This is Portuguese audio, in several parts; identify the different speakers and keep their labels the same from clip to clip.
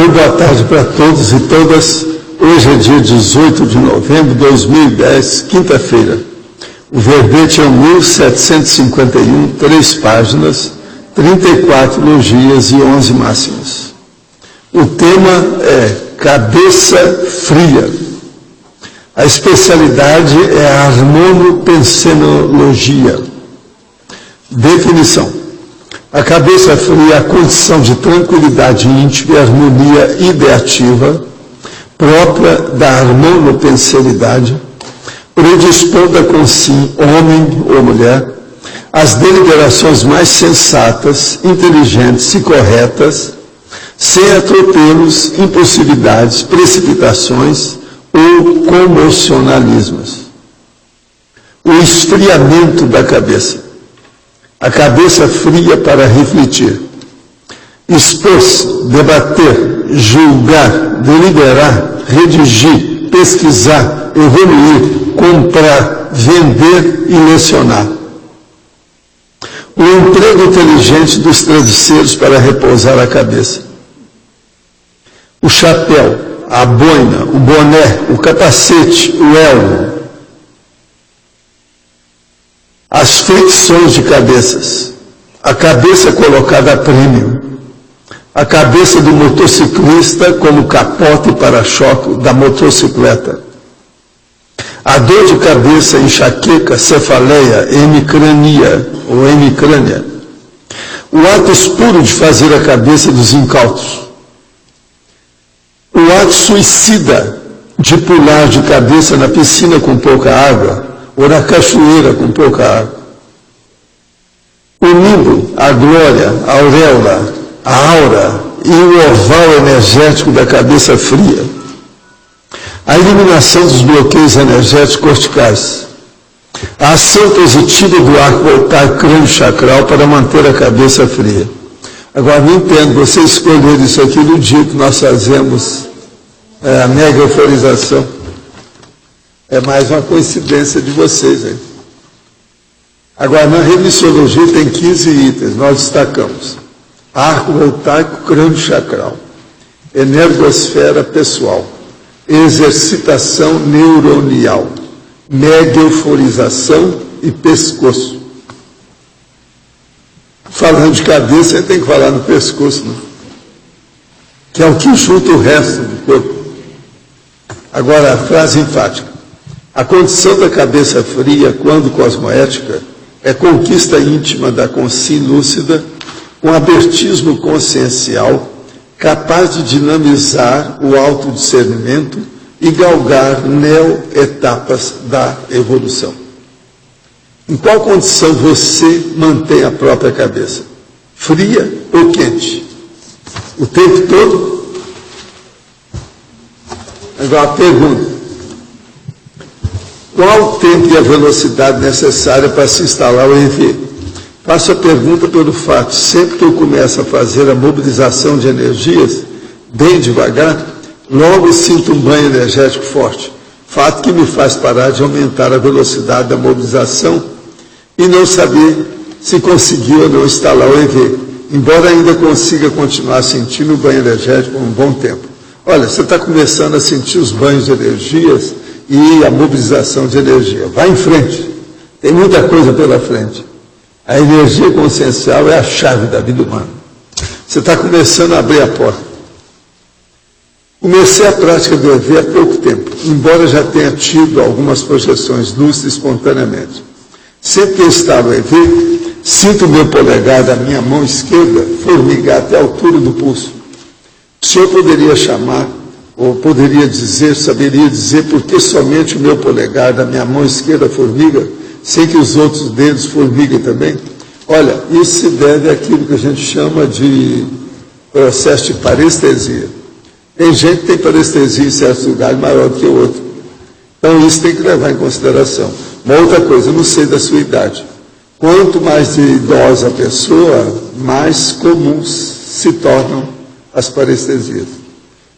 Speaker 1: Muito boa tarde para todos e todas. Hoje é dia 18 de novembro de 2010, quinta-feira. O verbete é 1751, 3 páginas, 34 elogias e 11 máximas. O tema é cabeça fria. A especialidade é a harmonopensenologia. Definição. A cabeça fria é a condição de tranquilidade íntima e harmonia ideativa própria da harmonopensenidade, predispondo com si, homem ou mulher, as deliberações mais sensatas, inteligentes e corretas, sem atropelos, impulsividades, precipitações ou comocionalismos. O esfriamento da cabeça. A cabeça fria para refletir, expor-se, debater, julgar, deliberar, redigir, pesquisar, evoluir, comprar, vender e lecionar. O emprego inteligente dos travesseiros para repousar a cabeça. O chapéu, a boina, o boné, o capacete, o elmo. As flexões de cabeças, a cabeça colocada a prêmio, a cabeça do motociclista como capota e para-choque da motocicleta, a dor de cabeça, enxaqueca, cefaleia, hemicrania ou hemicrânia, o ato espuro de fazer a cabeça dos incautos, o ato suicida de pular de cabeça na piscina com pouca água, ou na cachoeira com pouca água. O nimbo, a glória, a auréola, a aura e o oval energético da cabeça fria. A eliminação dos bloqueios energéticos corticais. A ação positiva do arco voltar crânio-chacral para manter a cabeça fria. Agora, não entendo, você escolheu isso aqui no dia que nós fazemos a mega euforização. É mais uma coincidência de vocês aí. Agora, na remissologia tem 15 itens, nós destacamos. Arco voltaico crânio-chacral, energosfera pessoal, exercitação neuronial, mega euforização e pescoço. Falando de cabeça, a gente tem que falar no pescoço, né? Que é o que junta o resto do corpo. Agora, a frase enfática. A condição da cabeça fria, quando cosmoética, é conquista íntima da consciência lúcida, com abertismo consciencial, capaz de dinamizar o autodiscernimento e galgar neo-etapas da evolução. Em qual condição você mantém a própria cabeça? Fria ou quente? O tempo todo? Agora a pergunta. Qual o tempo e a velocidade necessária para se instalar o EV? Faço a pergunta pelo fato, sempre que eu começo a fazer a mobilização de energias, bem devagar, logo sinto um banho energético forte. Fato que me faz parar de aumentar a velocidade da mobilização e não saber se conseguiu ou não instalar o EV, embora ainda consiga continuar sentindo o banho energético por um bom tempo. Olha, você está começando a sentir os banhos de energias e a mobilização de energia. Vai em frente. Tem muita coisa pela frente. A energia consciencial é a chave da vida humana. Você está começando a abrir a porta. Comecei a prática do EV há pouco tempo, embora já tenha tido algumas projeções lúcidas espontaneamente. Sempre que eu instalo o EV, sinto o meu polegar da minha mão esquerda formigar até a altura do pulso. O senhor poderia chamar, ou poderia dizer, saberia dizer por que somente o meu polegar da minha mão esquerda formiga, sem que os outros dedos formiguem também? Olha, isso se deve àquilo que a gente chama de processo de parestesia. Tem gente que tem parestesia em certos lugares maior do que o outro. Então isso tem que levar em consideração. Uma outra coisa, eu não sei da sua idade. Quanto mais idosa a pessoa, mais comuns se tornam as parestesias.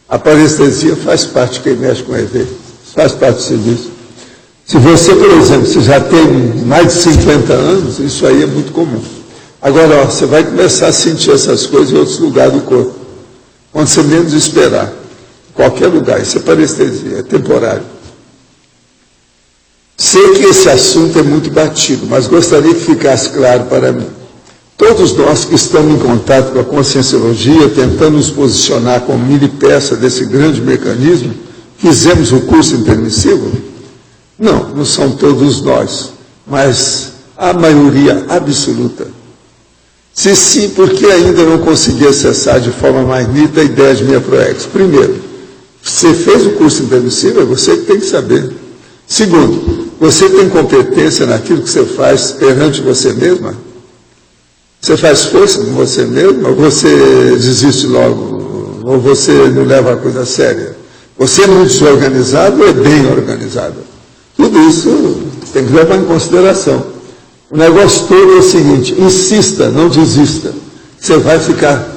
Speaker 1: A parestesia faz parte de quem mexe com EV, faz parte do serviço. Se você, por exemplo, se já tem mais de 50 anos, isso aí é muito comum. Agora, ó, você vai começar a sentir essas coisas em outros lugares do corpo. quando você menos esperar, em qualquer lugar. Isso é parestesia, é temporário. Sei que esse assunto é muito batido, mas gostaria que ficasse claro para mim. Todos nós que estamos em contato com a conscienciologia, tentando nos posicionar como milipeça desse grande mecanismo, fizemos o curso intermissivo? Não, não são todos nós, mas a maioria absoluta. Se sim, por que ainda não consegui acessar de forma mais nítida a ideia de minha proex? Primeiro, você fez o curso intermissivo, é você que tem que saber. Segundo, você tem competência naquilo que você faz perante você mesma? Você faz força com você mesmo, ou você desiste logo, ou você não leva a coisa a séria? Você é muito desorganizado ou é bem organizado? Tudo isso tem que levar em consideração. O negócio todo é o seguinte: insista, não desista. Você vai ficar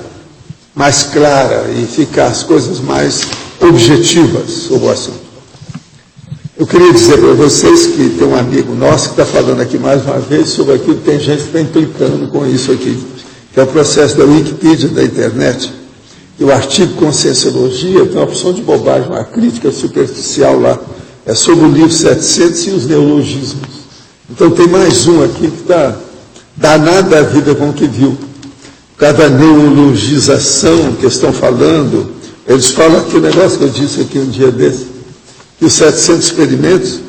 Speaker 1: mais clara e ficar as coisas mais objetivas sobre o assunto. Eu queria dizer para vocês que tem um amigo nosso que está falando aqui mais uma vez sobre aquilo que tem gente que está implicando com isso aqui, que é o processo da Wikipedia, da internet. E o artigo Conscienciologia tem uma opção de bobagem, uma crítica superficial lá. É sobre o livro 700 e os neologismos. Então tem mais um aqui que está danado da vida com o que viu. Cada neologização que estão falando, eles falam aqui o negócio que eu disse aqui um dia desse, que os 700 experimentos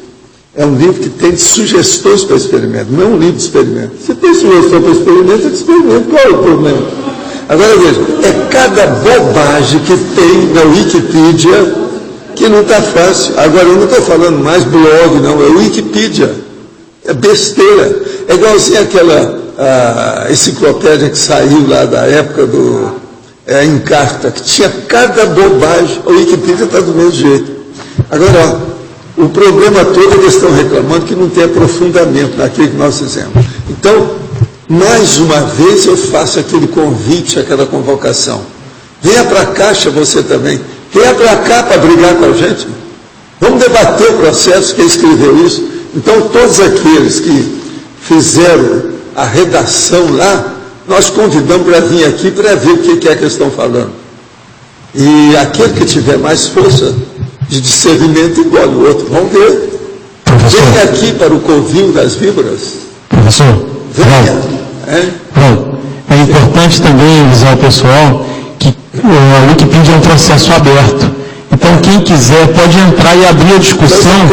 Speaker 1: é um livro que tem sugestões para experimento, não é um livro de experimento. Se tem sugestão para experimento, é de experimento. Qual é o problema? Agora veja, é cada bobagem que tem na Wikipedia que não está fácil. Agora eu não estou falando mais blog, não, é Wikipedia. É besteira. É igualzinho aquela enciclopédia que saiu lá da época do Encarta, que tinha cada bobagem. A Wikipedia está do mesmo jeito. Agora, ó, o problema todo é que eles estão reclamando que não tem aprofundamento naquilo que nós fizemos. Então, mais uma vez eu faço aquele convite, aquela convocação. Venha para a Caixa você também. Venha para cá para brigar com a gente. Vamos debater o processo, quem escreveu isso. Então, todos aqueles que fizeram a redação lá, nós convidamos para vir aqui para ver o que é que eles estão falando. E aquele que tiver mais força de discernimento igual o outro, vamos ver. Venha aqui para o covil das víboras.
Speaker 2: Professor,
Speaker 1: venha.
Speaker 2: É importante também avisar o pessoal que a Wikipedia é um processo aberto. Então, quem quiser pode entrar e abrir a discussão e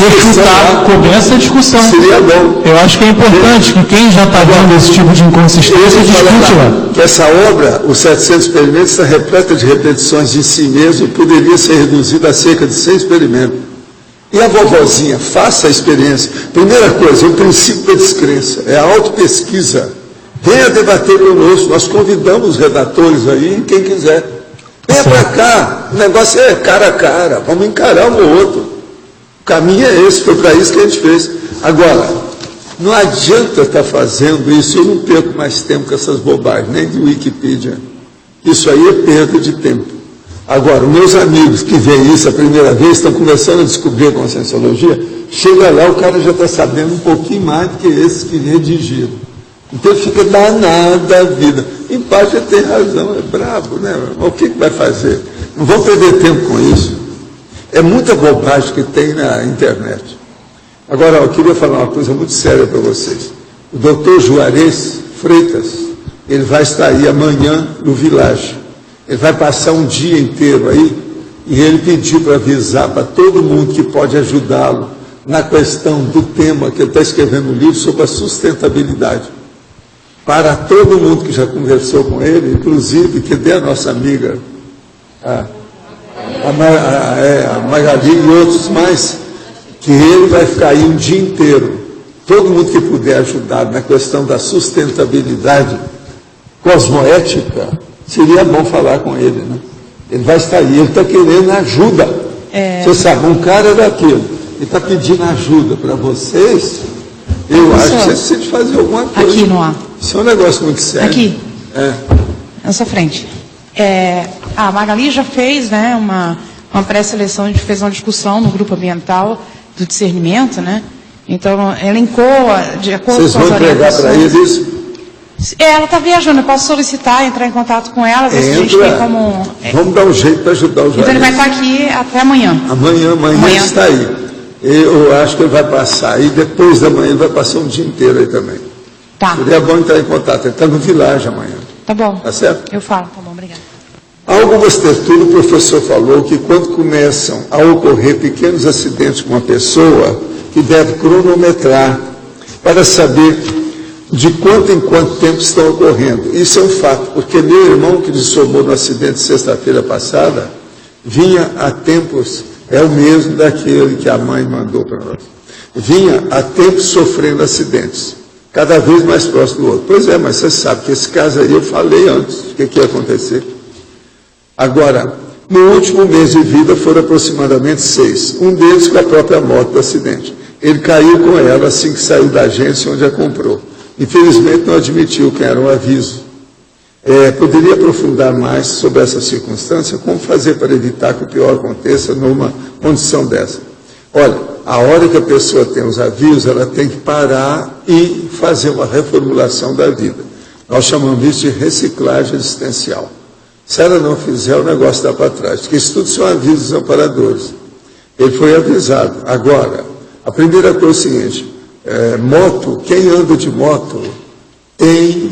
Speaker 2: refutar, começa a discussão.
Speaker 1: Seria bom.
Speaker 2: Eu acho que é importante que quem já está vendo esse tipo de inconsistência discute lá.
Speaker 1: Que essa obra, os 700 experimentos, está repleta de repetições de si mesmo e poderia ser reduzida a cerca de 100 experimentos. E a vovozinha, faça a experiência. Primeira coisa, o princípio da descrença, é a autopesquisa. Venha debater conosco, nós convidamos os redatores aí, quem quiser. Venha para cá, o negócio é cara a cara, vamos encarar um ou outro. O caminho é esse, foi para isso que a gente fez. Agora, não adianta estar fazendo isso, eu não perco mais tempo com essas bobagens, nem de Wikipedia. Isso aí é perda de tempo. Agora, meus amigos que veem isso a primeira vez, estão começando a descobrir a conscienciologia, chega lá, o cara já está sabendo um pouquinho mais do que esses que redigiram. Então fica danada a vida. Em parte ele tem razão, é brabo, né? Mas o que vai fazer? Não vão perder tempo com isso. É muita bobagem que tem na internet. Agora, eu queria falar uma coisa muito séria para vocês. O doutor Juarez Freitas, ele vai estar aí amanhã no Village. Ele vai passar um dia inteiro aí e ele pediu para avisar para todo mundo que pode ajudá-lo na questão do tema que ele está escrevendo um livro sobre a sustentabilidade. Para todo mundo que já conversou com ele, inclusive que dê a nossa amiga, a Magali e outros mais, que ele vai ficar aí um dia inteiro. Todo mundo que puder ajudar na questão da sustentabilidade cosmoética, seria bom falar com ele, né? Ele vai estar aí, ele está querendo ajuda. Você sabe, um cara daquele, ele está pedindo ajuda para vocês, eu acho que você precisa fazer alguma coisa.
Speaker 3: Aqui no ar.
Speaker 1: Isso é um negócio muito sério.
Speaker 3: Aqui, na sua frente. A Magali já fez, né, uma pré-seleção, a gente fez uma discussão no grupo ambiental do discernimento, né? Então, elencou, de acordo
Speaker 1: Vocês
Speaker 3: com as
Speaker 1: vão entregar para eles isso?
Speaker 3: Ela está viajando, eu posso solicitar, entrar em contato com ela, ver se a gente tem como...
Speaker 1: Vamos dar um jeito para ajudar o Juarez.
Speaker 3: Então ele vai estar aqui até amanhã.
Speaker 1: Amanhã ele está aí. Eu acho que ele vai passar, e depois da manhã ele vai passar um dia inteiro aí também.
Speaker 3: Tá.
Speaker 1: Seria bom entrar em contato, ele está no Village amanhã.
Speaker 3: Tá bom.
Speaker 1: Tá certo?
Speaker 3: Eu falo, tá bom, obrigada.
Speaker 1: Há algumas tertúlias, o professor falou que quando começam a ocorrer pequenos acidentes com uma pessoa, que deve cronometrar para saber de quanto em quanto tempo estão ocorrendo. Isso é um fato, porque meu irmão que dissomou no acidente sexta-feira passada, vinha há tempos, é o mesmo daquele que a mãe mandou para nós, vinha há tempos sofrendo acidentes, cada vez mais próximo do outro. Pois é, mas você sabe que esse caso aí eu falei antes, o que ia acontecer. Agora, no último mês de vida foram aproximadamente 6, um deles com a própria morte do acidente. Ele caiu com ela assim que saiu da agência onde a comprou. Infelizmente não admitiu que era um aviso. Poderia aprofundar mais sobre essa circunstância? Como fazer para evitar que o pior aconteça numa condição dessa? Olha, a hora que a pessoa tem os avisos, ela tem que parar e fazer uma reformulação da vida. Nós chamamos isso de reciclagem existencial. Se ela não fizer, o negócio dá para trás. Porque isso tudo são avisos amparadores. Ele foi avisado. Agora, a primeira coisa é o seguinte, moto, quem anda de moto tem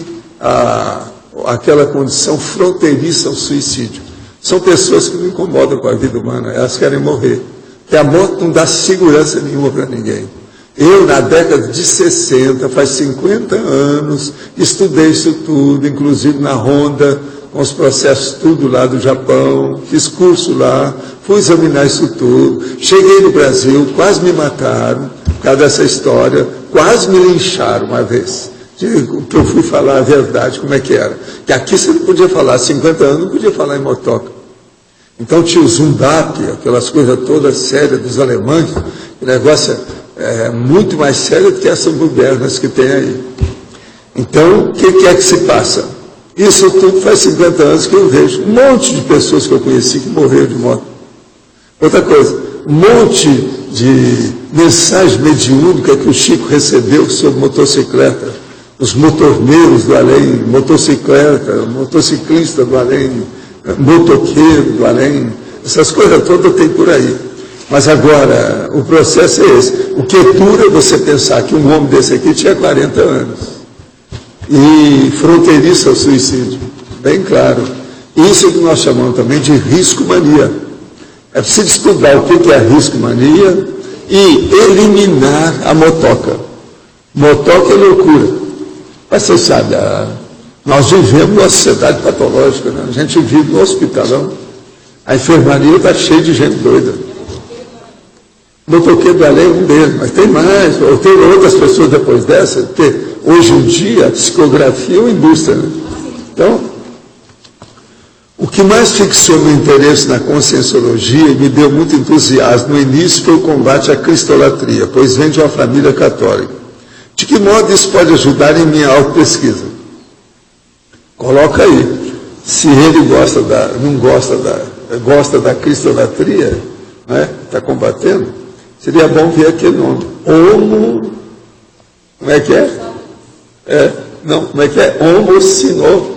Speaker 1: aquela condição fronteiriça ao suicídio. São pessoas que não incomodam com a vida humana, elas querem morrer. Porque a moto não dá segurança nenhuma para ninguém. Eu, na década de 60, faz 50 anos, estudei isso tudo, inclusive na Honda, com os processos tudo lá do Japão, fiz curso lá, fui examinar isso tudo, cheguei no Brasil, quase me mataram, por causa dessa história, quase me lincharam uma vez, que eu fui falar a verdade, como é que era. Que aqui você não podia falar, há 50 anos não podia falar em motoca. Então tinha o Zundap, aquelas coisas todas sérias dos alemães, o negócio é muito mais sério do que essas modernas que tem aí. Então, o que é que se passa? Isso tudo faz 50 anos que eu vejo um monte de pessoas que eu conheci que morreram de moto. Outra coisa, um monte de mensagem mediúnica que o Chico recebeu sobre motocicleta, os motorneiros do além, motocicleta, motociclista do além, motoqueiro do além, essas coisas todas tem por aí. Mas agora, o processo é esse. O que dura você pensar que um homem desse aqui tinha 40 anos. E fronteiriça ao suicídio, bem claro. Isso que nós chamamos também de risco-mania. É preciso estudar o que é risco-mania e eliminar a motoca. Motoca é loucura. Mas você sabe, nós vivemos numa sociedade patológica, né? A gente vive no hospitalão. A enfermaria está cheia de gente doida. O motoqueiro do além é um deles, mas tem mais, ou tem outras pessoas depois dessa, porque hoje em dia a psicografia é uma indústria, né? Então, o que mais fixou meu interesse na conscienciologia e me deu muito entusiasmo no início foi o combate à cristolatria, pois vem de uma família católica. De que modo isso pode ajudar em minha autopesquisa? Coloca aí. Se ele gosta da cristolatria, né? Está combatendo, seria bom ver aquele nome. Como é que é? Como é que é? Homocinô.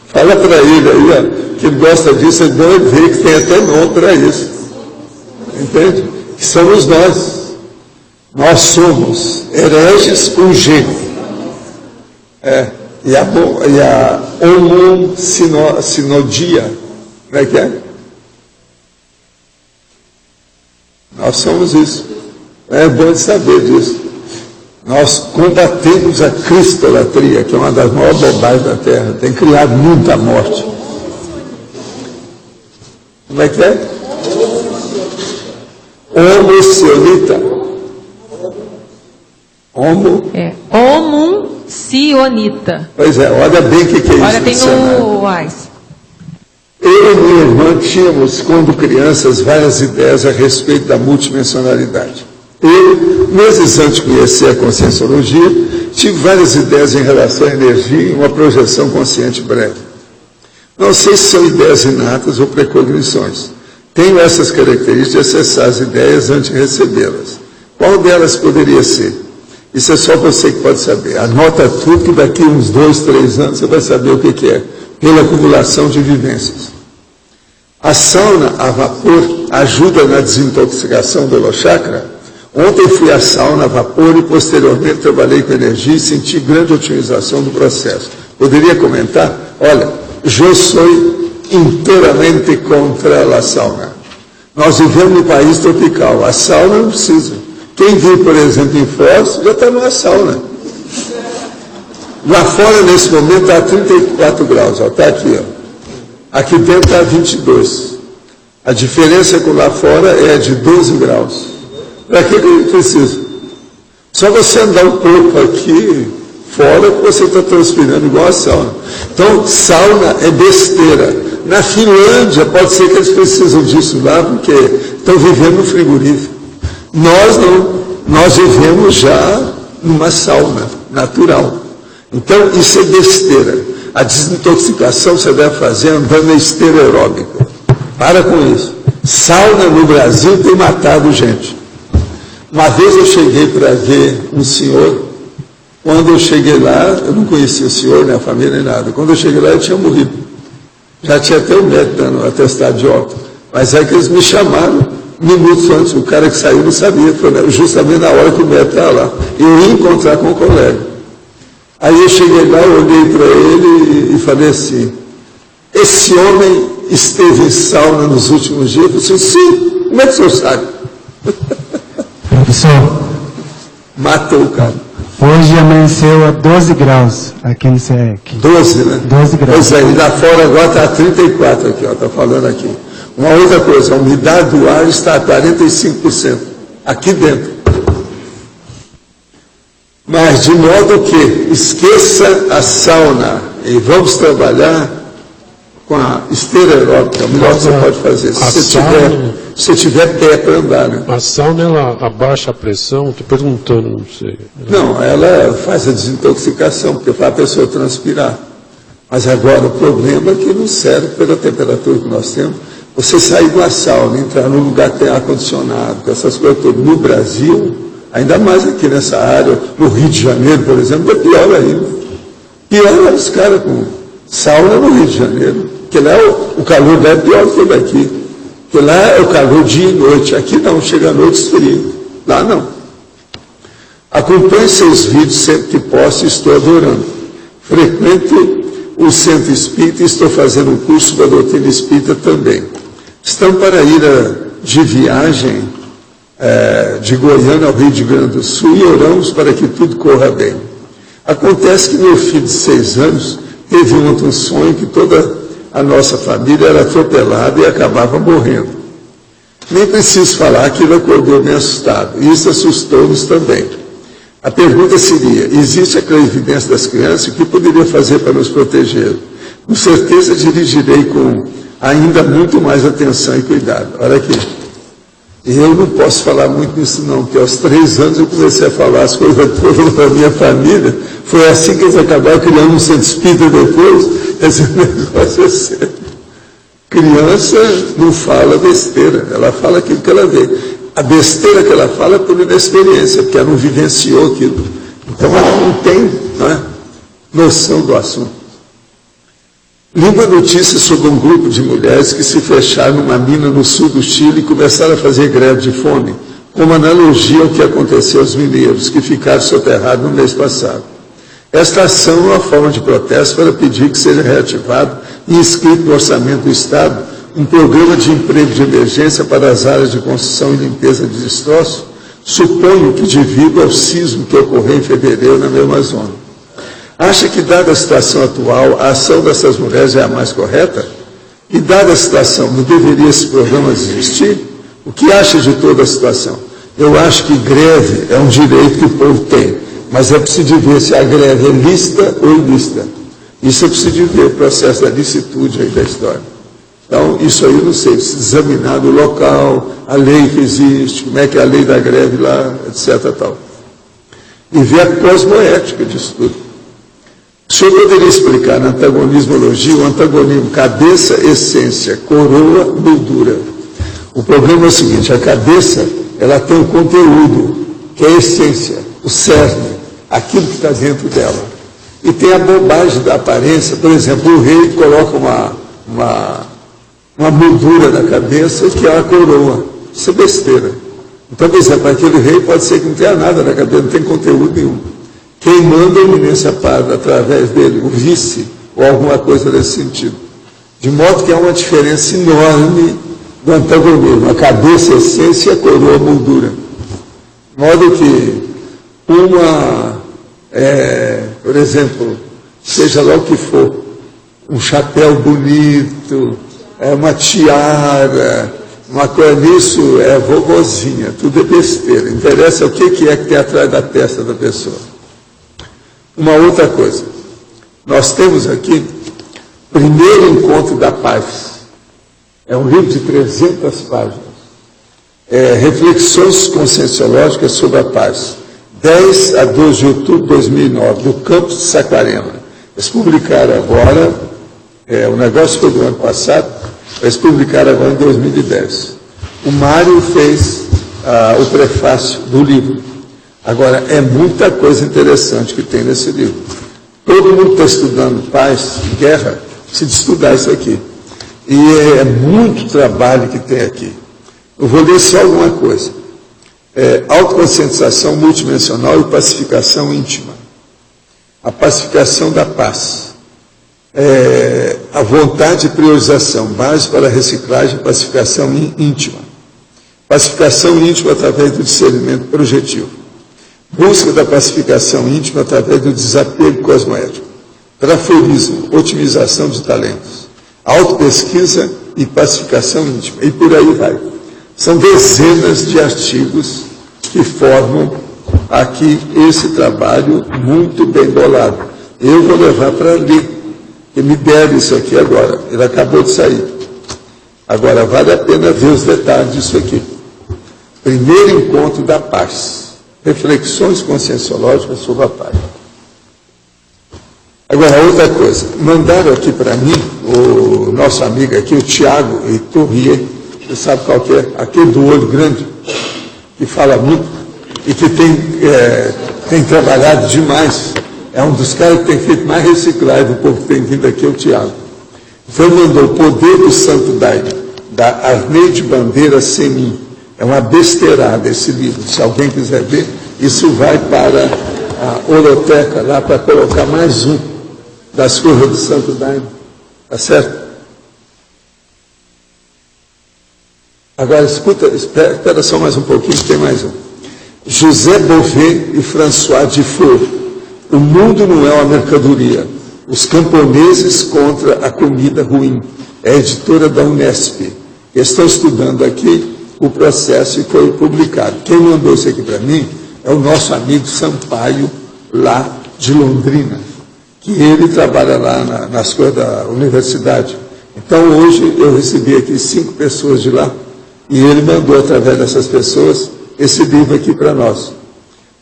Speaker 1: Fala para ele aí, ó, que ele gosta disso, é bom ele ver que tem até nome para isso. Entende? Que somos nós. Nós somos hereges com G. E a homossinodia. Como é que é? Nós somos isso. É bom de saber disso. Nós combatemos a cristolatria, que é uma das maiores bobagens da Terra. Tem criado muita morte. Como é que é? Homocionita.
Speaker 4: Homuncionita.
Speaker 1: Pois é, olha bem o que é isso.
Speaker 4: Olha, tem no AIS.
Speaker 1: Eu e minha irmã tínhamos, quando crianças, várias ideias a respeito da multidimensionalidade. Eu, meses antes de conhecer a conscienciologia, tive várias ideias em relação à energia e uma projeção consciente breve. Não sei se são ideias inatas ou precognições. Tenho essas características de acessar as ideias antes de recebê-las. Qual delas poderia ser? Isso é só você que pode saber. Anota tudo que daqui uns 2, 3 anos você vai saber o que é, pela acumulação de vivências. A sauna a vapor ajuda na desintoxicação do holochakra. Ontem fui à sauna a vapor e posteriormente trabalhei com energia e senti grande otimização do processo. Poderia comentar? Olha, eu sou inteiramente contra a sauna. Nós vivemos num país tropical, a sauna não precisa. Quem vive, por exemplo, em Foz, já está numa sauna. Lá fora, nesse momento, está a 34 graus, está aqui, ó. Aqui dentro está 22. A diferença com lá fora é de 12 graus. Para que a gente precisa? Só você andar um pouco aqui fora que você está transpirando igual a sauna. Então, sauna é besteira. Na Finlândia, pode ser que eles precisam disso lá, porque estão vivendo no frigorífico. Nós não. Nós vivemos já numa sauna natural. Então, isso é besteira. A desintoxicação você deve fazer andando na esteira aeróbica. Para com isso. Sauna no Brasil tem matado gente. Uma vez eu cheguei para ver um senhor. Quando eu cheguei lá, eu não conhecia o senhor, nem a família, nem nada. Quando eu cheguei lá, ele tinha morrido. Já tinha até o médico dando atestado de óbito. Mas é que eles me chamaram minutos antes. O cara que saiu não sabia. Foi justamente na hora que o médico estava lá. Eu ia encontrar com o colega. Aí eu cheguei lá, eu olhei para ele e falei assim, esse homem esteve em sauna nos últimos dias? Eu disse, sim, como é que o senhor sabe?
Speaker 5: Professor,
Speaker 1: matou o cara.
Speaker 5: Hoje amanheceu a 12 graus aqui no CEEC.
Speaker 1: 12, né?
Speaker 5: 12 graus.
Speaker 1: Pois é, e lá fora agora está a 34 aqui, ó, está falando aqui. Uma outra coisa, a umidade do ar está a 45%, aqui dentro. Mas de modo que esqueça a sauna e vamos trabalhar com a esteira aeróbica, o melhor que você pode fazer. Se você tiver pé para andar, né?
Speaker 6: A sauna, ela abaixa a pressão? Estou perguntando, não sei.
Speaker 1: Não, ela faz a desintoxicação, porque faz a pessoa transpirar. Mas agora o problema é que não serve pela temperatura que nós temos. Você sair da sauna, entrar num lugar que tem ar-condicionado, com essas coisas todas, no Brasil, ainda mais aqui nessa área, no Rio de Janeiro, por exemplo, é pior ainda. Pior é os caras com sauna no Rio de Janeiro, porque lá o calor lá é pior do que daqui. Porque lá é o calor dia e noite, aqui não, chega à noite esfrio. Lá não. Acompanhe seus vídeos sempre que posso e estou adorando. Frequento o Centro Espírita e estou fazendo um curso da doutrina espírita também. Estão para ir de viagem de Goiânia ao Rio de Grande do Sul e oramos para que tudo corra bem. Acontece que meu filho de 6 anos teve ontem um sonho que toda a nossa família era atropelada e acabava morrendo. Nem preciso falar que ele acordou bem assustado. E isso assustou-nos também. A pergunta seria, existe a clarividência das crianças? O que poderia fazer para nos proteger? Com certeza dirigirei com ainda muito mais atenção e cuidado. Olha aqui. Eu não posso falar muito nisso não, porque aos 3 anos eu comecei a falar as coisas todas para a minha família. Foi assim que eles acabaram criando um centro espírita depois. Esse negócio é sério. Criança não fala besteira, ela fala aquilo que ela vê. A besteira que ela fala é por inexperiência, porque ela não vivenciou aquilo. Então ela não tem noção do assunto. Li uma notícia sobre um grupo de mulheres que se fecharam numa mina no sul do Chile e começaram a fazer greve de fome, como analogia ao que aconteceu aos mineiros, que ficaram soterrados no mês passado. Esta ação é uma forma de protesto para pedir que seja reativado e inscrito no orçamento do Estado um programa de emprego de emergência para as áreas de construção e limpeza de destroços, suponho que devido ao sismo que ocorreu em fevereiro na mesma zona. Acha que, dada a situação atual, a ação dessas mulheres é a mais correta? E, dada a situação, não deveria esse programa existir? O que acha de toda a situação? Eu acho que greve é um direito que o povo tem, mas é preciso ver se a greve é lícita ou ilícita. Isso é preciso ver, o processo da licitude aí da história. Então, isso aí eu não sei, precisa examinar no local, a lei que existe, como é que é a lei da greve lá, etc. Tal. E ver a cosmoética disso tudo. O senhor poderia explicar na antagonismologia o antagonismo cabeça, essência, coroa, moldura. O problema é o seguinte, a cabeça, ela tem um conteúdo, que é a essência, o cerne. aquilo que está dentro dela. E tem a bobagem da aparência. Por exemplo, o rei coloca uma moldura na cabeça que é uma coroa. Isso é besteira. Então, por exemplo, aquele rei pode ser que não tenha nada na cabeça, não tem conteúdo nenhum. Quem manda a eminência parda através dele, o vice, ou alguma coisa nesse sentido. De modo que há uma diferença enorme do antagonismo. A cabeça, a essência e a coroa, a moldura. De modo que por exemplo, seja lá o que for, um chapéu bonito, uma tiara, uma coisa nisso é vovozinha, tudo é besteira. Interessa o que é que tem atrás da testa da pessoa. Uma outra coisa, nós temos aqui Primeiro Encontro da Paz. É um livro de 300 páginas. Reflexões conscienciológicas sobre a paz. 10 a 12 de outubro de 2009, do campus de Saquarema. Eles publicaram agora, o negócio foi do ano passado, eles publicaram agora em 2010. O Mário fez o prefácio do livro. Agora, é muita coisa interessante que tem nesse livro. Todo mundo está estudando paz e guerra, precisa estudar isso aqui. E é muito trabalho que tem aqui. Eu vou ler só alguma coisa. Autoconscientização multidimensional e pacificação íntima. A pacificação da paz. A vontade e priorização, base para a reciclagem e pacificação íntima. Pacificação íntima através do discernimento projetivo. Busca da pacificação íntima através do desapego cosmoético. Traforismo, otimização de talentos. Autopesquisa e pacificação íntima. E por aí vai. São dezenas de artigos que formam aqui esse trabalho muito bem bolado. Eu vou levar para ler, que me deram isso aqui agora. Ele acabou de sair. Agora, vale a pena ver os detalhes disso aqui. Primeiro Encontro da Paz. Reflexões conscienciológicas sobre a paz. Agora, outra coisa. Mandaram aqui para mim, o nosso amigo aqui, o Tiago Iturrier, você sabe qual que é? Aquele do olho grande, que fala muito e que tem trabalhado demais. É um dos caras que tem feito mais reciclagem do povo que tem vindo aqui, é o Tiago. Então, ele mandou O Poder do Santo Daime, da Arneide Bandeira Semin. É uma besteirada esse livro. Se alguém quiser ver, isso vai para a Oroteca, lá para colocar mais um das coisas do Santo Daime. Tá certo? Agora, espera só mais um pouquinho, que tem mais um. José Bové e François Dufour. O mundo não é uma mercadoria. Os camponeses contra a comida ruim. É a editora da Unesp. Estou estudando aqui o processo e foi publicado. Quem mandou isso aqui para mim é o nosso amigo Sampaio, lá de Londrina, que ele trabalha lá nas coisas da universidade. Então, hoje, eu recebi aqui 5 pessoas de lá, e ele mandou, através dessas pessoas, esse livro aqui para nós.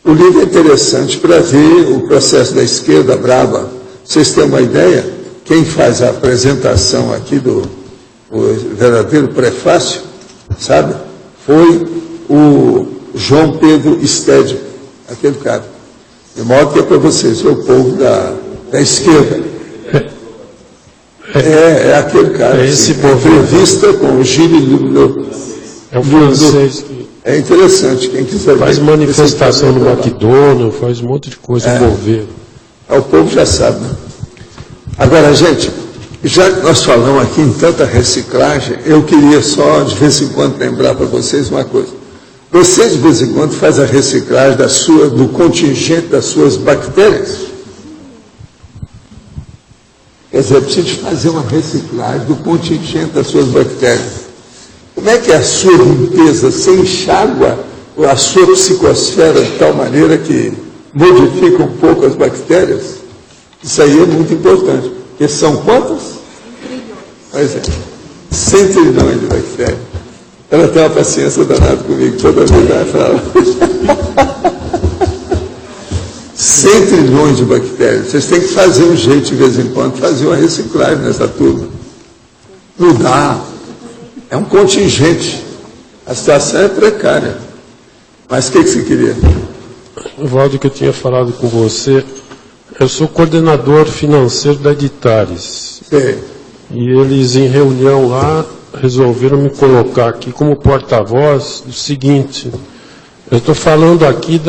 Speaker 1: O livro é interessante para ver o processo da esquerda brava. Vocês têm uma ideia? Quem faz a apresentação aqui do verdadeiro prefácio, sabe? Foi o João Pedro Stede, aquele cara. De modo que é para vocês, o povo da esquerda. É aquele cara.
Speaker 6: É esse povo.
Speaker 1: Entrevista com o Gilles Luneau.
Speaker 6: É o francês que
Speaker 1: É interessante, quem quiser
Speaker 6: faz
Speaker 1: ver,
Speaker 6: manifestação no McDonald's, faz um monte de coisa, o governo.
Speaker 1: O povo já sabe, né? Agora, gente, já que nós falamos aqui em tanta reciclagem, eu queria só, de vez em quando, lembrar para vocês uma coisa. Você, de vez em quando, faz a reciclagem do contingente das suas bactérias. Quer dizer, precisa fazer uma reciclagem do contingente das suas bactérias. Como é que é a sua limpeza? Você enxágua a sua psicosfera de tal maneira que modifica um pouco as bactérias? Isso aí é muito importante. Porque são quantas? Pois é, 100 trilhões de bactérias. Ela tem uma paciência danada comigo, toda vez ela fala. 100 trilhões de bactérias. Vocês têm que fazer um jeito, de vez em quando, fazer uma reciclagem nessa turma. Não dá. É um contingente. A situação é precária. Mas o que você queria?
Speaker 6: Valdo, que eu tinha falado com você, eu sou coordenador financeiro da Editares.
Speaker 1: Sim.
Speaker 6: E eles, em reunião lá, resolveram me colocar aqui como porta-voz do seguinte: eu estou falando aqui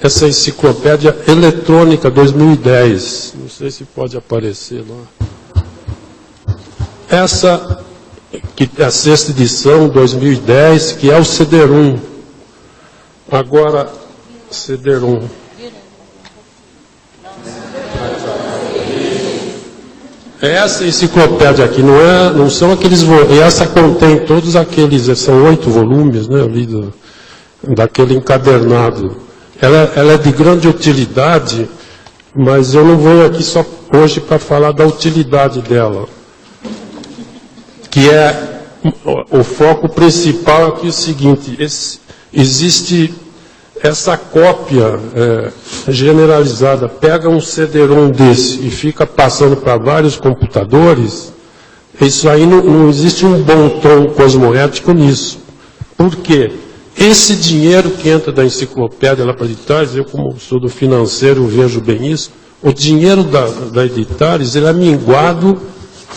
Speaker 6: dessa enciclopédia eletrônica 2010. Não sei se pode aparecer lá. Essa, que é a 6ª edição, 2010, que é o CD-ROM. Agora, CD-ROM. Essa enciclopédia aqui não são aqueles volumes. Essa contém todos aqueles, são 8 volumes, né, ali daquele encadernado. Ela é de grande utilidade, mas eu não venho aqui só hoje para falar da utilidade dela, que é o foco principal aqui é o seguinte: existe essa cópia generalizada, pega um CD-ROM desse e fica passando para vários computadores. Isso aí não existe um bom tom cosmoético nisso. Por quê? Esse dinheiro que entra da enciclopédia lá para Editares, eu como sou do financeiro vejo bem isso, o dinheiro da Editares, ele é minguado,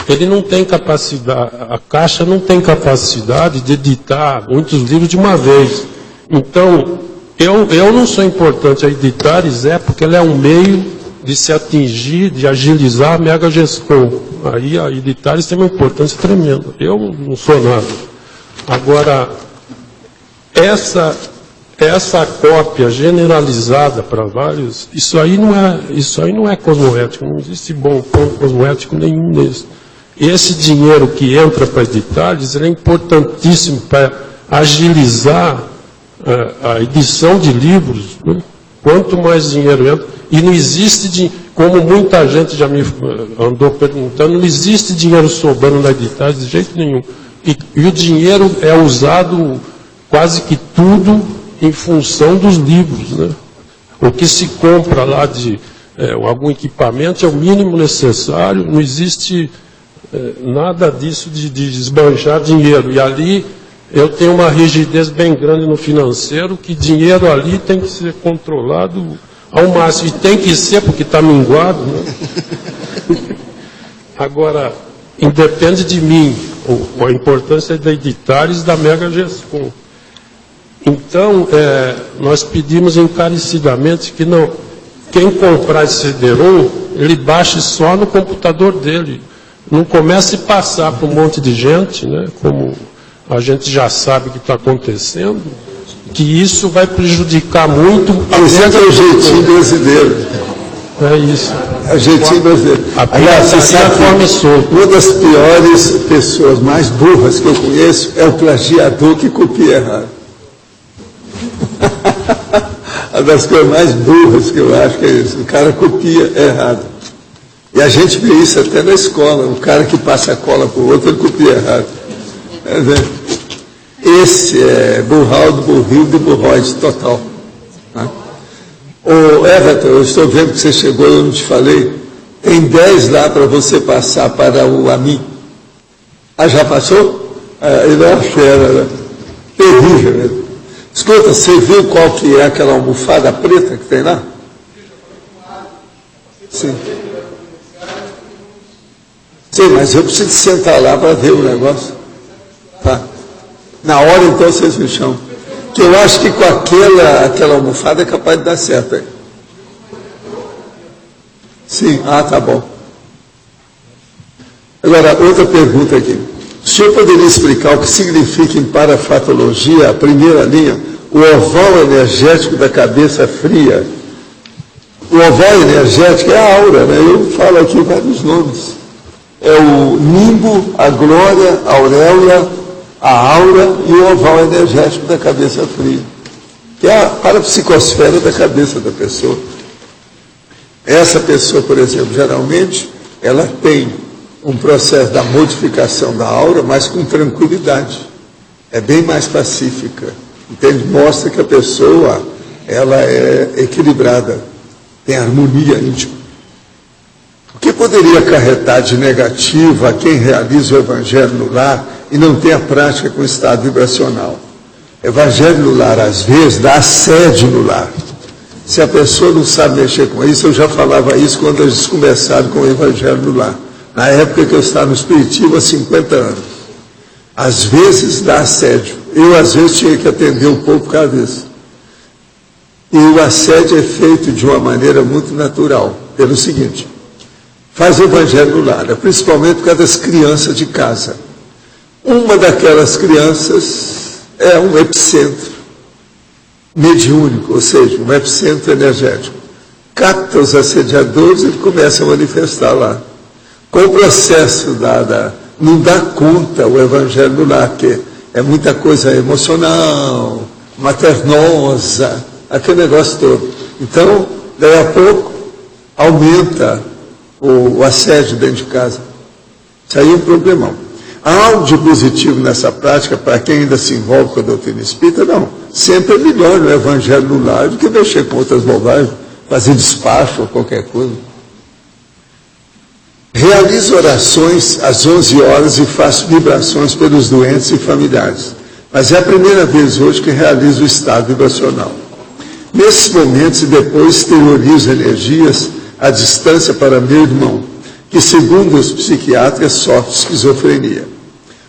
Speaker 6: ele não tem capacidade, a Caixa não tem capacidade de editar muitos livros de uma vez. Então, eu não sou importante a Editares, porque ela é um meio de se atingir, de agilizar a Mega Gescom. Aí a Editares tem uma importância tremenda. Eu não sou nada. Agora, essa cópia generalizada para vários, isso aí não é cosmoético, não existe bom ponto cosmoético nenhum nisso. Esse dinheiro que entra para Editares, ele é importantíssimo para agilizar a edição de livros, né? Quanto mais dinheiro entra, e não existe, como muita gente já me andou perguntando, não existe dinheiro sobrando na Editares de jeito nenhum. E o dinheiro é usado quase que tudo em função dos livros, né? O que se compra lá de algum equipamento é o mínimo necessário, não existe nada disso de esbanjar dinheiro. E ali eu tenho uma rigidez bem grande no financeiro, que dinheiro ali tem que ser controlado ao máximo. E tem que ser, porque está minguado, né? Agora, independe de mim, a importância da Editares da Mega Gescom. Então, nós pedimos encarecidamente que quem comprar esse CD-ROM, ele baixe só no computador dele. Não comece a passar para um monte de gente, né, como a gente já sabe que está acontecendo, que isso vai prejudicar muito.
Speaker 1: Esse é o jeitinho brasileiro.
Speaker 6: É isso.
Speaker 1: É o jeitinho brasileiro. Aliás, você sabe que uma das piores pessoas mais burras que eu conheço é o plagiador que copia errado. Uma das coisas mais burras que eu acho que é isso. O cara copia errado. E a gente vê isso até na escola. O cara que passa a cola para o outro, ele copia errado. Esse é burraldo, burrildo e burroide total. Né? Ô Everton, eu estou vendo que você chegou, eu não te falei. Tem 10 lá para você passar para o AMI. Ah, já passou? Ele é uma fera, né? Terrível, né? Escuta, você viu qual que é aquela almofada preta que tem lá? Sim. Sim, mas eu preciso sentar lá para ver o negócio. Tá? Na hora, então, vocês me chamam. Que eu acho que com aquela almofada é capaz de dar certo aí. Sim, tá bom. Agora, outra pergunta aqui. O senhor poderia explicar o que significa em parafatologia, a primeira linha, o oval energético da cabeça fria? O oval energético é a aura, né? Eu falo aqui vários nomes. É o nimbo, a glória, a auréola, a aura e o oval energético da cabeça fria, que é a parapsicosfera da cabeça da pessoa. Essa pessoa, por exemplo, geralmente, ela tem um processo da modificação da aura, mas com tranquilidade. É bem mais pacífica. Entende? Mostra que a pessoa, ela é equilibrada, tem harmonia íntima. O que poderia acarretar de negativo a quem realiza o evangelho no lar e não tem a prática com o estado vibracional? Evangelho no lar, às vezes, dá assédio no lar. Se a pessoa não sabe mexer com isso, eu já falava isso quando eles começaram com o Evangelho no Lar. Na época que eu estava no Espiritismo, há 50 anos. Às vezes dá assédio. Eu, às vezes, tinha que atender um pouco por causa disso. E o assédio é feito de uma maneira muito natural. Pelo seguinte, faz o Evangelho no Lar, principalmente por causa das crianças de casa. Uma daquelas crianças é um epicentro mediúnico, ou seja, um epicentro energético. Capta os assediadores e começa a manifestar lá. Com o processo não dá conta o Evangelho no Lar, porque é muita coisa emocional, maternosa, aquele negócio todo. Então, daí a pouco, aumenta o assédio dentro de casa. Isso aí é um problemão. Há algo de positivo nessa prática, para quem ainda se envolve com a doutrina espírita? Não. Sempre é melhor no Evangelho no Lar do que mexer com outras bobagens, fazer despacho ou qualquer coisa. Realizo orações às 11 horas e faço vibrações pelos doentes e familiares. Mas é a primeira vez hoje que realizo o estado vibracional. Nesses momentos e depois exteriorizo energias à distância para meu irmão, que segundo os psiquiatras sofre esquizofrenia.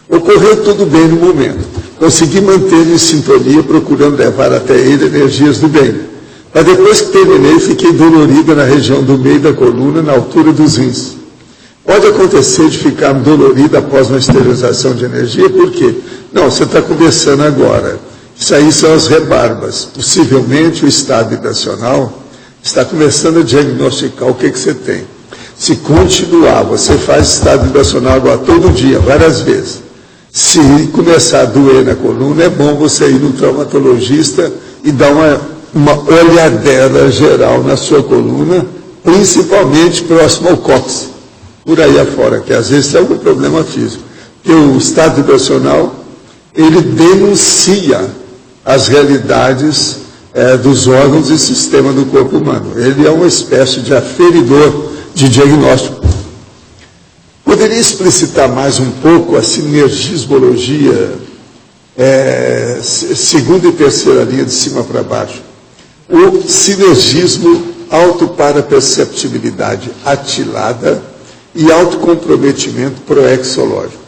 Speaker 1: Ocorreu tudo bem no momento. Consegui manter-me em sintonia, procurando levar até ele energias do bem. Mas depois que terminei, fiquei dolorida na região do meio da coluna, na altura dos rins. Pode acontecer de ficar dolorida após uma esterilização de energia, por quê? Não, você está começando agora. Isso aí são as rebarbas. Possivelmente o estado vibracional está começando a diagnosticar o que você tem. Se continuar, você faz estado vibracional agora todo dia, várias vezes. Se começar a doer na coluna, é bom você ir no traumatologista e dar uma olhadela geral na sua coluna, principalmente próximo ao cóccix, por aí afora, que às vezes tem algum problema físico. Porque o estado vibracional, ele denuncia as realidades dos órgãos e sistema do corpo humano. Ele é uma espécie de aferidor de diagnóstico. Poderia explicitar mais um pouco a sinergismologia, segunda e terceira linha de cima para baixo. O sinergismo, autoparaperceptibilidade atilada e autocomprometimento proexológico.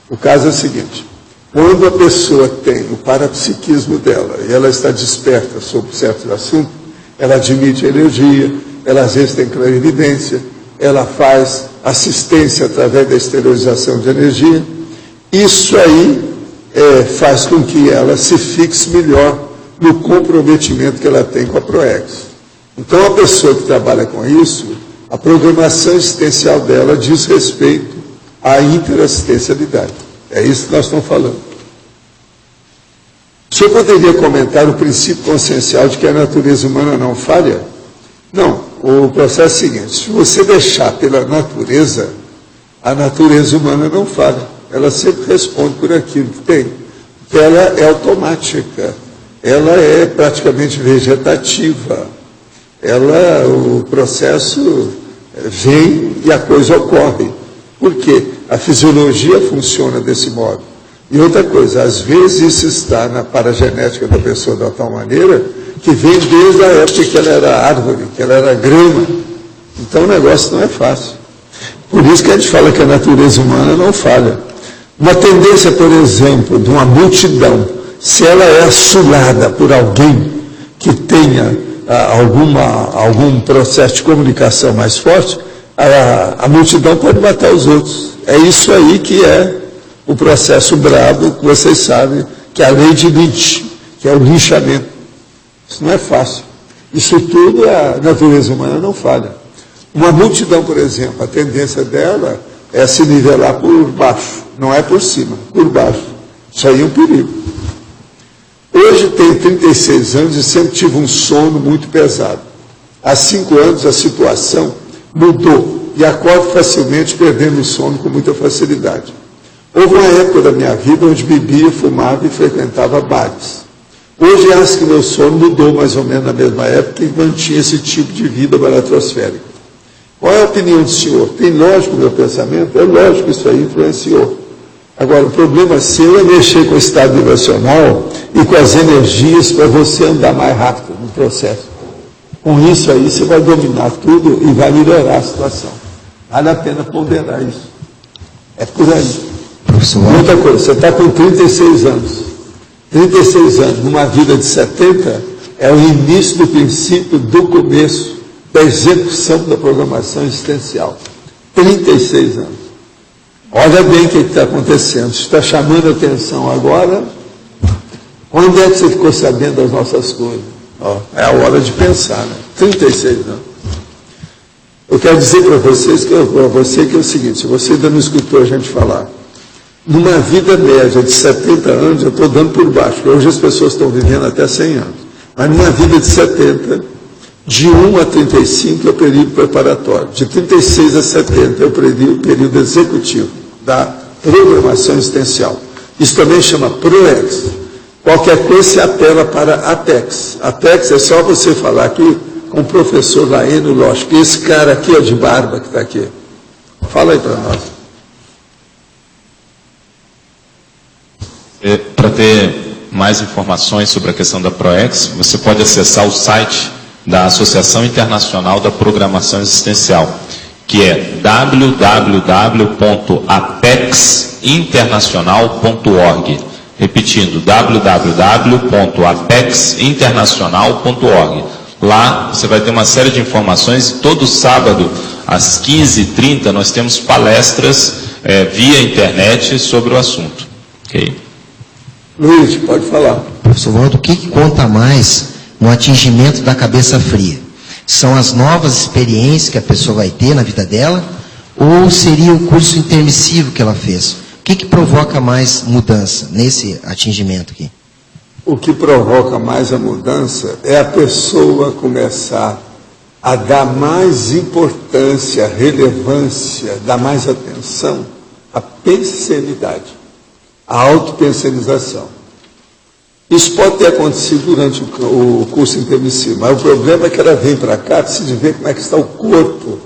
Speaker 1: O caso é o seguinte, quando a pessoa tem o parapsiquismo dela e ela está desperta sobre certos assuntos, ela admite energia, ela às vezes tem clarividência, ela faz assistência através da exteriorização de energia. Isso aí faz com que ela se fixe melhor no comprometimento que ela tem com a Proex. Então, a pessoa que trabalha com isso, a programação existencial dela diz respeito à interassistencialidade. É isso que nós estamos falando. O senhor poderia comentar o princípio consciencial de que a natureza humana não falha? Não. O processo é o seguinte, se você deixar pela natureza, a natureza humana não falha. Ela sempre responde por aquilo que tem. Porque ela é automática. Ela é praticamente vegetativa. O processo vem e a coisa ocorre. Por quê? A fisiologia funciona desse modo. E outra coisa, às vezes isso está na paragenética da pessoa de tal maneira que vem desde a época que ela era árvore, que ela era grama. Então o negócio não é fácil. Por isso que a gente fala que a natureza humana não falha. Uma tendência, por exemplo, de uma multidão, se ela é assolada por alguém que tenha algum processo de comunicação mais forte, a multidão pode matar os outros. É isso aí que é o processo brabo, que vocês sabem, que é a lei de Lynch, que é o linchamento. Isso não é fácil. Isso tudo a natureza humana não falha. Uma multidão, por exemplo, a tendência dela é se nivelar por baixo, não é por cima, por baixo. Isso aí é um perigo. Hoje tenho 36 anos e sempre tive um sono muito pesado. Há 5 anos a situação mudou e acordo facilmente perdendo o sono com muita facilidade. Houve uma época da minha vida onde bebia, fumava e frequentava bares. Hoje acho que meu sono mudou mais ou menos na mesma época e mantinha esse tipo de vida baratrosférica. Qual é a opinião do senhor? Tem lógico o meu pensamento? É lógico que isso aí influenciou. Agora, o problema seu é mexer com o estado vibracional e com as energias para você andar mais rápido no processo. Com isso aí você vai dominar tudo e vai melhorar a situação. Vale a pena ponderar isso. É por aí.
Speaker 7: Professor.
Speaker 1: Outra coisa, você está com 36 anos. 36 anos, numa vida de 70, é o início do princípio do começo da execução da programação existencial. 36 anos. Olha bem o que está acontecendo. Se está chamando a atenção agora, quando é que você ficou sabendo das nossas coisas? É a hora de pensar, né? 36 anos. Eu quero dizer para vocês que é o seguinte, se você ainda não escutou a gente falar, numa vida média de 70 anos, eu estou dando por baixo, porque hoje as pessoas estão vivendo até 100 anos, mas numa vida de 70, de 1 a 35 é o período preparatório, de 36 a 70 é o período executivo da programação existencial. Isso também chama PROEX. Qualquer coisa se apela para APEX. APEX é só você falar aqui com o professor Laeno Losch, que esse cara aqui é de barba que está aqui. Fala aí para nós.
Speaker 8: Para ter mais informações sobre a questão da PROEX, você pode acessar o site da Associação Internacional da Programação Existencial, que é www.apexinternacional.org. Repetindo, www.apexinternacional.org. Lá você vai ter uma série de informações. Todo sábado, às 15h30, nós temos palestras via internet sobre o assunto. Ok?
Speaker 1: Luiz, pode falar.
Speaker 7: Professor Waldo, o que conta mais no atingimento da cabeça fria? São as novas experiências que a pessoa vai ter na vida dela? Ou seria o curso intermissivo que ela fez? O que provoca mais mudança nesse atingimento aqui?
Speaker 1: O que provoca mais a mudança é a pessoa começar a dar mais importância, relevância, dar mais atenção à pensenidade, à autopensenização. Isso pode ter acontecido durante o curso intermissivo, mas o problema é que ela vem para cá, precisa ver como é que está o corpo,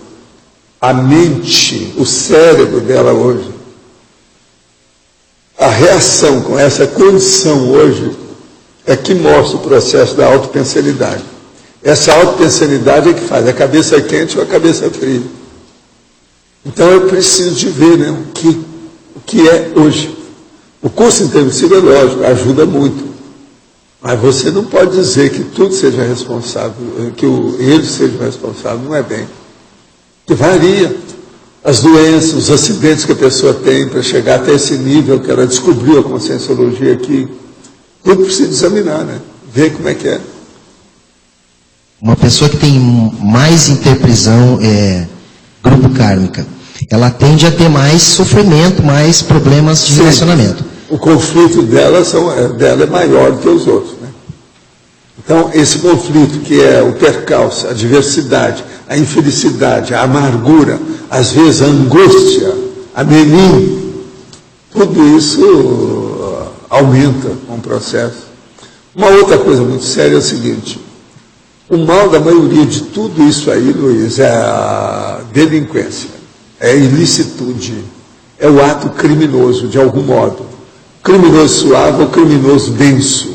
Speaker 1: a mente, o cérebro dela hoje. A reação com essa condição hoje é que mostra o processo da autopensenidade. Essa autopensenidade é que faz a cabeça quente ou a cabeça fria. Então eu preciso de ver, né, o que é hoje. O curso intermissivo, é lógico, ajuda muito. Mas você não pode dizer que tudo seja responsável, que ele seja responsável, não é bem. Que varia. As doenças, os acidentes que a pessoa tem para chegar até esse nível que ela descobriu a conscienciologia aqui, tudo precisa examinar, né? Ver como é que é.
Speaker 7: Uma pessoa que tem mais interprisão, grupo kármica, ela tende a ter mais sofrimento, mais problemas de relacionamento.
Speaker 1: O conflito dela é maior do que os outros, né? Então, esse conflito que é o percalço, a diversidade, a infelicidade, a amargura, às vezes a angústia, a melim, tudo isso aumenta com o processo. Uma outra coisa muito séria é o seguinte: o mal da maioria de tudo isso aí, Luiz, é a delinquência, é a ilicitude, é o ato criminoso, de algum modo. Criminoso suave ou criminoso denso,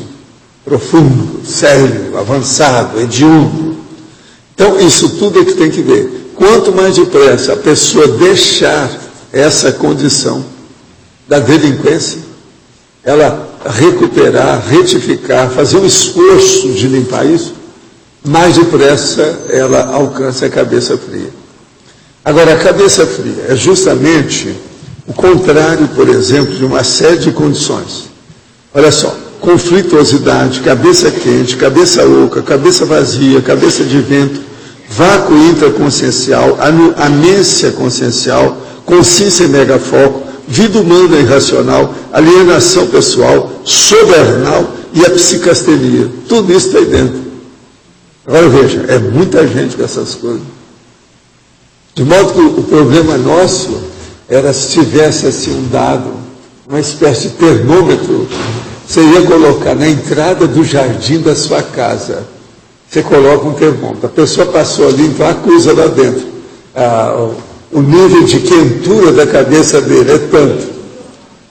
Speaker 1: profundo, sério, avançado, hediondo. Então, isso tudo é que tem que ver. Quanto mais depressa a pessoa deixar essa condição da delinquência, ela recuperar, retificar, fazer um esforço de limpar isso, mais depressa ela alcança a cabeça fria. Agora, a cabeça fria é justamente o contrário, por exemplo, de uma série de condições. Olha só, conflituosidade, cabeça quente, cabeça oca, cabeça vazia, cabeça de vento, vácuo intraconsciencial, amência consciencial, consciência em megafoco, vida humana irracional, alienação pessoal, sobernal e a psicastenia. Tudo isso está aí dentro. Agora veja, é muita gente com essas coisas. De modo que o problema nosso era se tivesse assim um dado, uma espécie de termômetro, você ia colocar na entrada do jardim da sua casa, você coloca um termômetro, a pessoa passou ali, então acusa lá dentro. O nível de quentura da cabeça dele é tanto.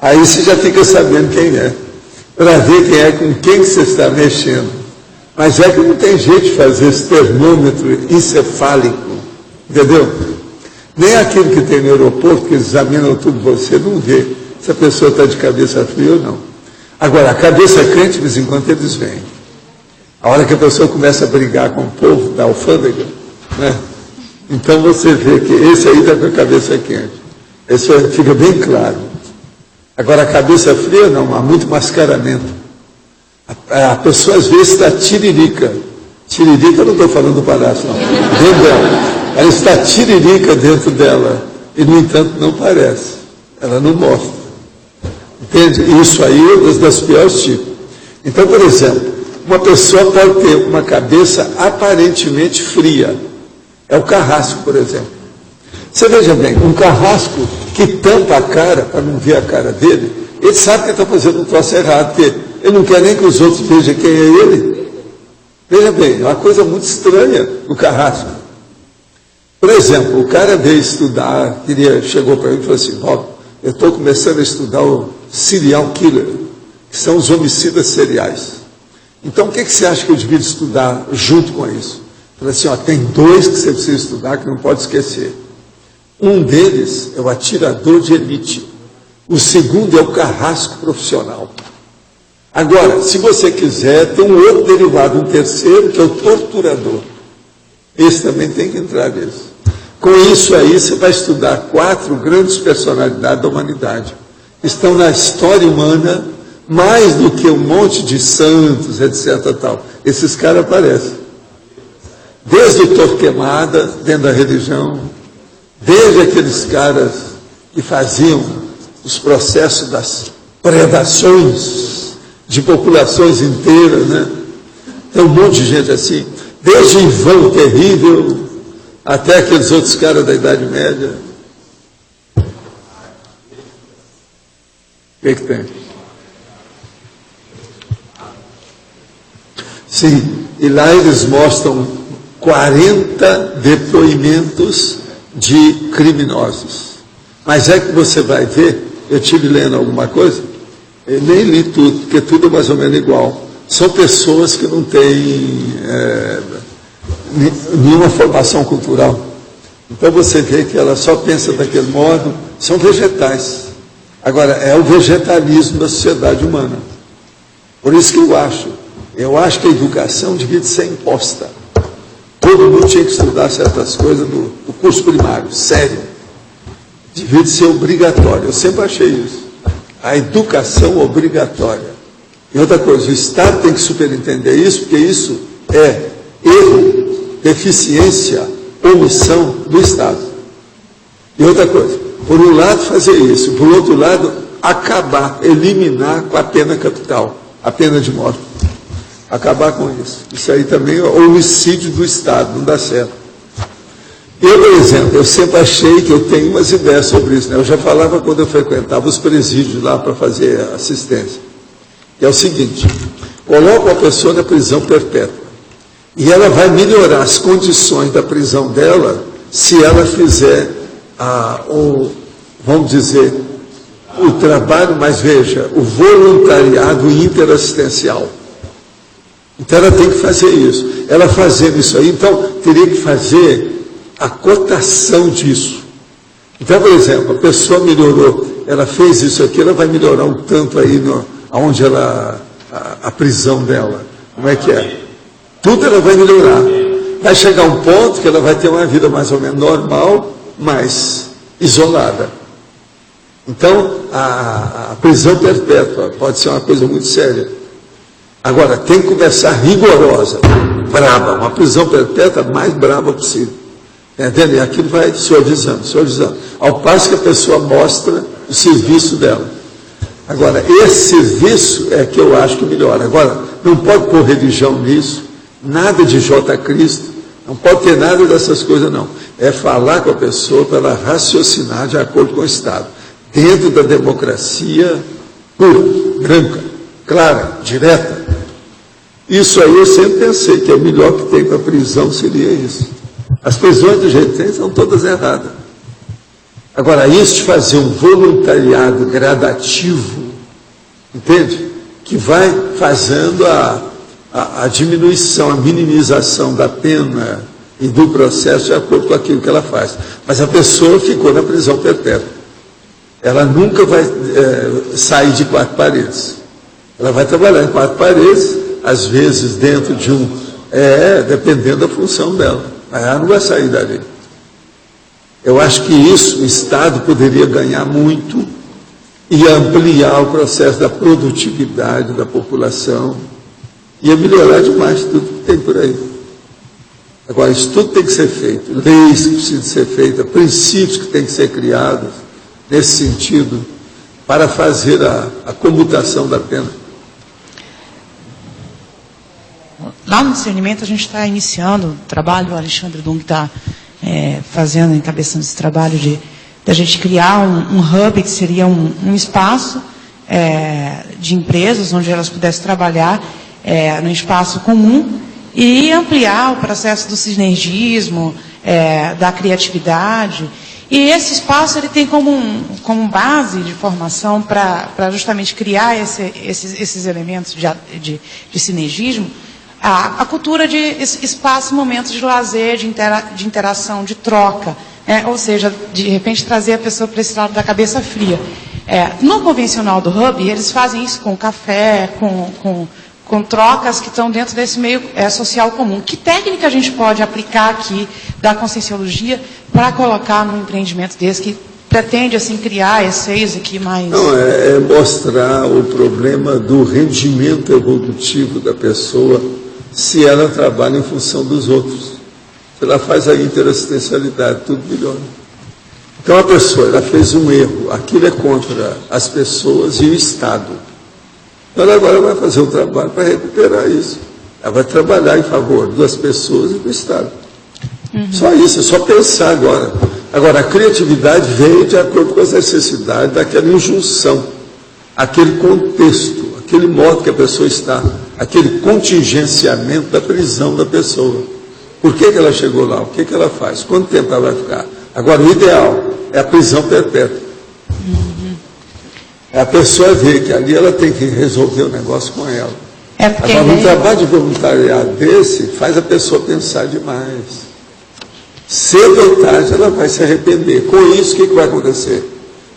Speaker 1: Aí você já fica sabendo quem é, para ver quem é com quem você está mexendo. Mas é que não tem jeito de fazer esse termômetro encefálico, entendeu? Nem aquele que tem no aeroporto, que examina tudo você, não vê se a pessoa está de cabeça fria ou não. Agora, a cabeça quente, de vez em quando, eles vêm. A hora que a pessoa começa a brigar com o povo da alfândega, né? Então você vê que esse aí está com a cabeça quente. Isso fica bem claro. Agora, a cabeça fria, não, há muito mascaramento. A pessoa, às vezes, está tiririca. Tiririca, eu não estou falando do palhaço, não. Dentro dela. Ela está tiririca dentro dela. E, no entanto, não parece. Ela não mostra. Entende? Isso aí é um dos piores tipos. Então, por exemplo, uma pessoa pode ter uma cabeça aparentemente fria. É o carrasco, por exemplo. Você veja bem, um carrasco que tampa a cara, para não ver a cara dele, ele sabe que está fazendo um troço errado, porque ele não quer nem que os outros vejam quem é ele. Veja bem, é uma coisa muito estranha no carrasco. Por exemplo, o cara veio estudar, chegou para mim e falou assim, Bob, eu estou começando a estudar o serial killer, que são os homicidas seriais. Então, o que você acha que eu devia estudar junto com isso? Eu falei assim, tem 2 que você precisa estudar que não pode esquecer. Um deles é o atirador de elite. O segundo é o carrasco profissional. Agora, se você quiser, tem um outro derivado, um terceiro, que é o torturador. Esse também tem que entrar nisso. Com isso aí, você vai estudar 4 grandes personalidades da humanidade. Estão na história humana, mais do que um monte de santos, etc. Tal. Esses caras aparecem. Desde o Torquemada, dentro da religião, desde aqueles caras que faziam os processos das predações de populações inteiras, né? Tem um monte de gente assim, desde Ivan o Terrível até aqueles outros caras da Idade Média. O que tem? Sim, e lá eles mostram 40 depoimentos de criminosos. Mas é que você vai ver, eu estive lendo alguma coisa, eu nem li tudo, porque tudo é mais ou menos igual. São pessoas que não têm nenhuma formação cultural. Então você vê que ela só pensa daquele modo, são vegetais. Agora, é o vegetalismo da sociedade humana. Por isso que eu acho que a educação devia ser imposta. Todo mundo tinha que estudar certas coisas do curso primário, sério. Devia ser obrigatório. Eu sempre achei isso. A educação obrigatória. E outra coisa, o Estado tem que superentender isso, porque isso é erro, deficiência, omissão do Estado. E outra coisa, por um lado fazer isso, por outro lado, acabar, eliminar com a pena capital, a pena de morte. Acabar com isso. Isso aí também é homicídio do Estado, não dá certo. Eu, por exemplo, eu sempre achei que eu tenho umas ideias sobre isso, né? Eu já falava quando eu frequentava os presídios lá para fazer assistência. Que é o seguinte, coloca a pessoa na prisão perpétua. E ela vai melhorar as condições da prisão dela se ela fizer, vamos dizer, o trabalho, mas veja, o voluntariado interassistencial. Então ela tem que fazer isso. Ela fazendo isso aí, então teria que fazer a cotação disso. Então, por exemplo, a pessoa melhorou, ela fez isso aqui, ela vai melhorar um tanto aí onde a prisão dela. Como é que é? Tudo ela vai melhorar. Vai chegar um ponto que ela vai ter uma vida mais ou menos normal, mas isolada. Então, a prisão perpétua pode ser uma coisa muito séria. Agora, tem que começar rigorosa, braba, uma prisão perpétua mais braba possível. Entende? E aquilo vai suavizando, suavizando. Ao passo que a pessoa mostra o serviço dela. Agora, esse serviço é que eu acho que melhora. Agora, não pode pôr religião nisso, nada de J. Cristo, não pode ter nada dessas coisas, não. É falar com a pessoa para ela raciocinar de acordo com o Estado. Dentro da democracia pura, branca, clara, direta. Isso aí eu sempre pensei que o melhor que tem para a prisão seria isso. As prisões do jeito que tem são todas erradas. Agora, isso de fazer um voluntariado gradativo, entende? Que vai fazendo a diminuição, a minimização da pena e do processo de acordo com aquilo que ela faz. Mas a pessoa ficou na prisão perpétua. Ela nunca vai sair de 4 paredes. Ela vai trabalhar em 4 paredes, às vezes dentro de dependendo da função dela. Mas ela não vai sair dali. Eu acho que isso o Estado poderia ganhar muito e ampliar o processo da produtividade da população. Ia melhorar demais tudo que tem por aí. Agora, isso tudo tem que ser feito. Leis que precisam ser feitas, princípios que têm que ser criados nesse sentido, para fazer a comutação da pena.
Speaker 3: Lá no discernimento, a gente está iniciando o trabalho, o Alexandre Dung está fazendo, encabeçando esse trabalho de a gente criar um hub, que seria um espaço de empresas, onde elas pudessem trabalhar num espaço comum e ampliar o processo do sinergismo, da criatividade. E esse espaço ele tem como base de formação para justamente criar esses elementos de sinergismo, a cultura de espaço, momentos de lazer, de interação, de troca, ou seja, de repente trazer a pessoa para esse lado da cabeça fria. No convencional do Hub, eles fazem isso com café, com trocas que estão dentro desse meio social comum. Que técnica a gente pode aplicar aqui da Conscienciologia para colocar num empreendimento desse que pretende assim criar essês aqui mais...
Speaker 1: Não, é mostrar o problema do rendimento evolutivo da pessoa se ela trabalha em função dos outros. Se ela faz a interassistencialidade, tudo melhora. Então a pessoa, ela fez um erro, aquilo é contra as pessoas e o Estado. Ela agora vai fazer um trabalho para recuperar isso. Ela vai trabalhar em favor das pessoas e do Estado. Só isso, é só pensar agora. Agora, a criatividade vem de acordo com as necessidades daquela injunção, aquele contexto, aquele modo que a pessoa está, aquele contingenciamento da prisão da pessoa. Por que ela chegou lá? O que ela faz? Quanto tempo ela vai ficar? Agora, o ideal é a prisão perpétua. A pessoa vê que ali ela tem que resolver o negócio com ela. Agora, um trabalho de voluntariado desse faz a pessoa pensar demais. Cedo ou tarde ela vai se arrepender. Com isso, o que vai acontecer?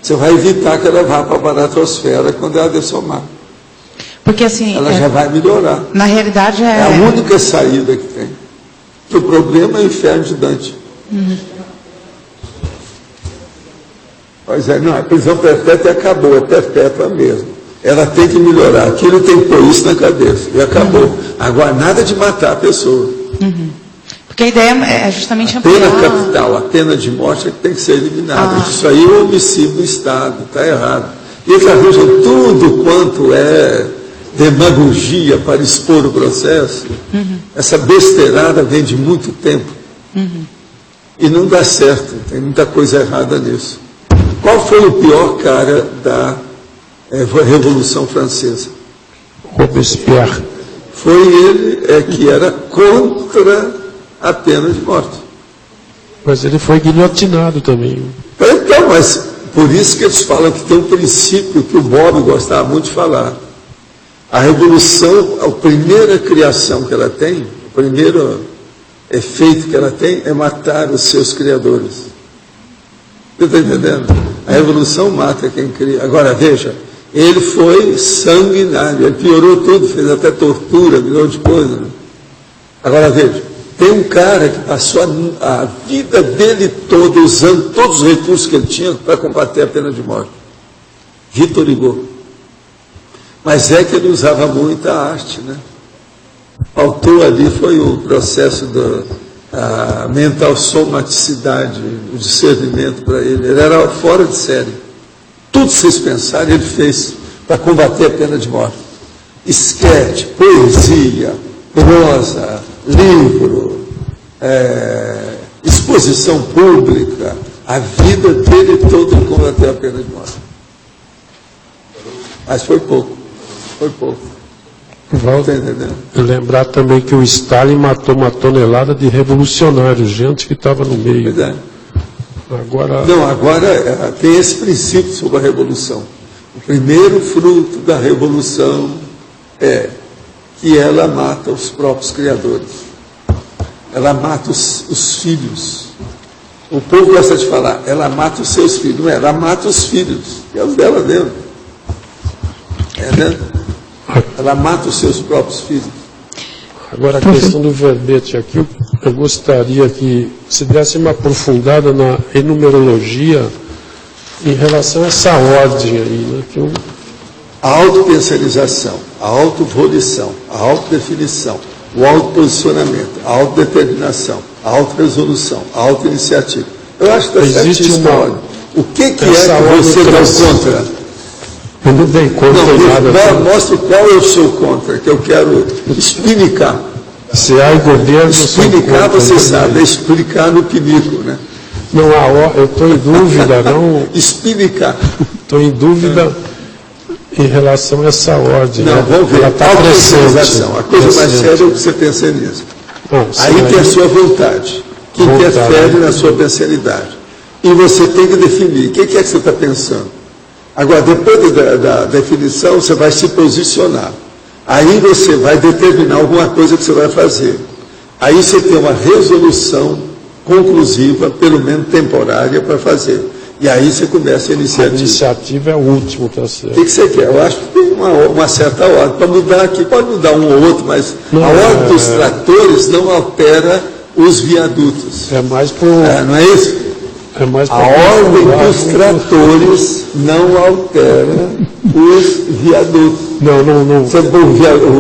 Speaker 1: Você vai evitar que ela vá para a baratosfera quando ela dessomar.
Speaker 3: Porque assim...
Speaker 1: Ela já vai melhorar.
Speaker 3: Na realidade
Speaker 1: é a única saída que tem. Que o problema é o inferno de Dante. Pois é, não, a prisão perpétua acabou, é perpétua mesmo. Ela tem que melhorar. Aquilo tem que pôr isso na cabeça. E acabou. Agora, nada de matar a pessoa.
Speaker 3: Porque a ideia é justamente
Speaker 1: a pena capital, a pena de morte é que tem que ser eliminada. Isso aí é o homicídio do Estado, está errado. E eles arranjam tudo quanto é demagogia para expor o processo. Essa besteirada vem de muito tempo. E não dá certo, tem muita coisa errada nisso. Qual foi o pior cara da Revolução Francesa?
Speaker 6: Robespierre.
Speaker 1: Foi ele que era contra a pena de morte.
Speaker 6: Mas ele foi guilhotinado também.
Speaker 1: Então, mas por isso que eles falam que tem um princípio que o Bob gostava muito de falar. A Revolução, a primeira criação que ela tem, o primeiro efeito que ela tem é matar os seus criadores. Você está entendendo? A Revolução mata quem cria. Agora, veja, ele foi sanguinário, ele piorou tudo, fez até tortura, milhão de coisas. Agora, veja, tem um cara que passou a vida dele toda usando todos os recursos que ele tinha para combater a pena de morte. Victor Hugo. Mas é que ele usava muita arte, né? Faltou ali, foi o processo da mental somaticidade, o discernimento para ele. Ele era fora de série. Tudo que vocês pensarem, ele fez para combater a pena de morte. Esquete, poesia, prosa, livro, exposição pública, a vida dele toda em combater a pena de morte. Mas foi pouco. Está entendendo?
Speaker 6: Lembrar também que o Stalin matou uma tonelada de revolucionários, gente que estava no meio.
Speaker 1: Pois é.
Speaker 6: Agora
Speaker 1: tem esse princípio sobre a revolução. O primeiro fruto da revolução é que ela mata os próprios criadores. Ela mata os filhos. O povo gosta de falar, ela mata os seus filhos. Não é, ela mata os filhos, que é os dela mesmo. Né? Ela mata os seus próprios filhos.
Speaker 6: Agora, a questão do verbete aqui, eu gostaria que se desse uma aprofundada na enumerologia em relação a essa ordem aí, né? Que
Speaker 1: A autopensalização, a autovolição, a autodefinição, o autoposicionamento, a autodeterminação, a autorresolução, a autoiniciativa. Eu acho que está certíssimo a ordem. O que é que você deu contra?
Speaker 6: Eu não dei contra nada.
Speaker 1: Mostre qual é o seu contra, que eu quero explicar.
Speaker 6: Se há governo...
Speaker 1: Explicar, você sabe, é explicar no pinico, né?
Speaker 6: Não, eu estou em dúvida, não...
Speaker 1: Explicar.
Speaker 6: Estou em dúvida em relação a essa ordem.
Speaker 1: Não,
Speaker 6: né?
Speaker 1: vamos ver. Autopensalização. A coisa mais séria é o que você pensa nisso.
Speaker 6: Não,
Speaker 1: aí tem a sua vontade, que interfere na sua pensalidade. E você tem que definir o que é que você está pensando. Agora, depois da definição, você vai se posicionar. Aí você vai determinar alguma coisa que você vai fazer. Aí você tem uma resolução conclusiva, pelo menos temporária, para fazer. E aí você começa a iniciativa.
Speaker 6: A iniciativa é o último, tá certo.
Speaker 1: O que você quer? Eu acho que tem uma certa ordem. Para mudar aqui, pode mudar um ou outro, mas a ordem dos tratores não altera os viadutos.
Speaker 6: É mais por...
Speaker 1: não é isso?
Speaker 6: É mais
Speaker 1: a ordem dos tratores não altera os viadutos.
Speaker 6: Não.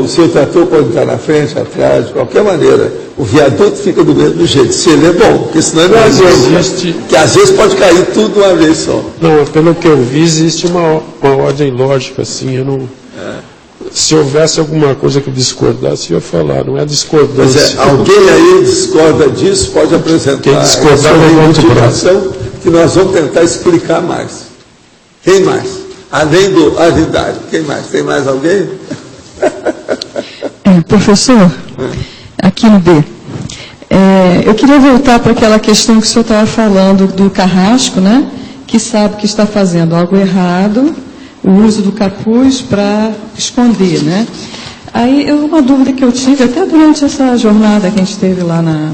Speaker 1: O seu trator pode estar na frente, atrás, de qualquer maneira. O viaduto fica do mesmo jeito. Se ele é bom, porque senão ele não existe. Que às vezes pode cair tudo de uma vez só.
Speaker 6: Não, pelo que eu vi, existe uma ordem lógica, assim. Eu não... Se houvesse alguma coisa que eu discordasse, eu ia falar, não é discordância.
Speaker 1: Mas alguém aí discorda disso, pode apresentar.
Speaker 6: Quem discordar, levanta o braço.
Speaker 1: Que nós vamos tentar explicar mais. Quem mais? Além do Avidário, quem mais? Tem mais alguém?
Speaker 9: Professor, aqui no B. Eu queria voltar para aquela questão que o senhor estava falando do carrasco, né? Que sabe que está fazendo algo errado, o uso do capuz para esconder, né? Aí, uma dúvida que eu tive, até durante essa jornada que a gente teve lá na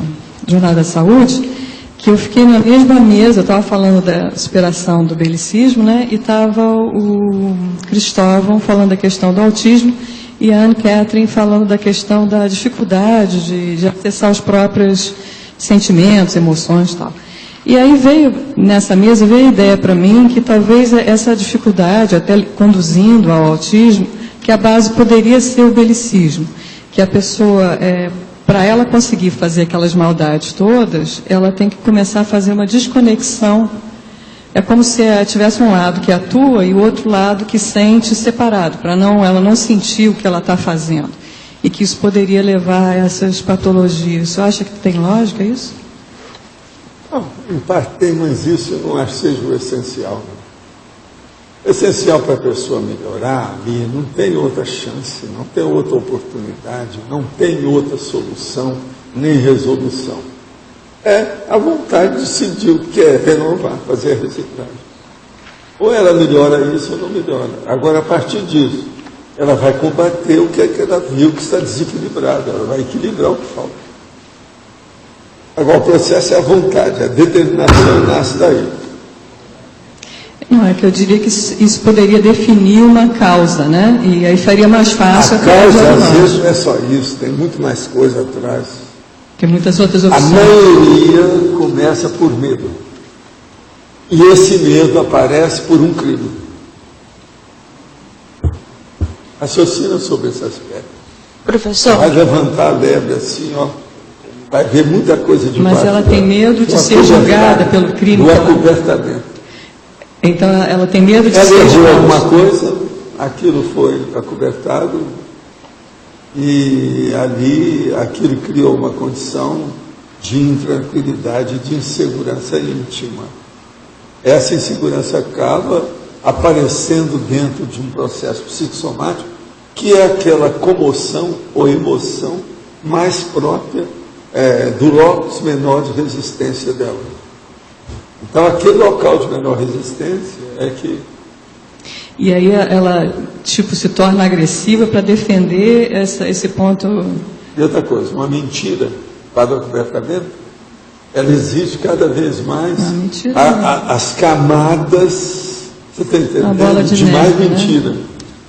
Speaker 9: Jornada da Saúde, que eu fiquei na mesma mesa, eu estava falando da superação do belicismo, né? E estava o Cristóvão falando da questão do autismo e a Anne Catherine falando da questão da dificuldade de acessar os próprios sentimentos, emoções e tal. E aí nessa mesa veio a ideia para mim que talvez essa dificuldade, até conduzindo ao autismo, que a base poderia ser o belicismo, que a pessoa, para ela conseguir fazer aquelas maldades todas, ela tem que começar a fazer uma desconexão. É como se tivesse um lado que atua e o outro lado que sente separado, para ela não sentir o que ela está fazendo. E que isso poderia levar a essas patologias. Você acha que tem lógica isso?
Speaker 1: Não, em parte tem, mas isso eu não acho que seja o essencial. O essencial para a pessoa melhorar, não tem outra chance, não tem outra oportunidade, não tem outra solução, nem resolução. É a vontade de decidir o que é renovar, fazer a reciclagem. Ou ela melhora isso ou não melhora. Agora, a partir disso, ela vai combater o que é que ela viu que está desequilibrado, ela vai equilibrar o que falta. Agora, o processo é a vontade, a determinação nasce daí.
Speaker 9: Não, é que eu diria que isso poderia definir uma causa, né? E aí faria mais fácil
Speaker 1: a causa, às vezes, não é só isso, tem muito mais coisa atrás.
Speaker 9: Tem muitas outras opções.
Speaker 1: A maioria começa por medo. E esse medo aparece por um crime. Raciocina sobre esse aspecto.
Speaker 4: Professor.
Speaker 1: Vai levantar a lebre assim, ó. Vai ver muita coisa de
Speaker 9: Mas ela tem medo de ser julgada pelo crime.
Speaker 1: Do acobertamento.
Speaker 9: Então ela tem medo de ser julgada.
Speaker 1: Ela errou alguma coisa, aquilo foi acobertado, e ali aquilo criou uma condição de intranquilidade, de insegurança íntima. Essa insegurança acaba aparecendo dentro de um processo psicossomático, que é aquela comoção ou emoção mais própria do locus menor de resistência dela. Então, aquele local de menor resistência é que...
Speaker 9: E aí ela, tipo, se torna agressiva para defender esse ponto.
Speaker 1: E outra coisa, uma mentira para o dentro, ela existe cada vez mais. As camadas, você está entendendo? De mais mentira. Né?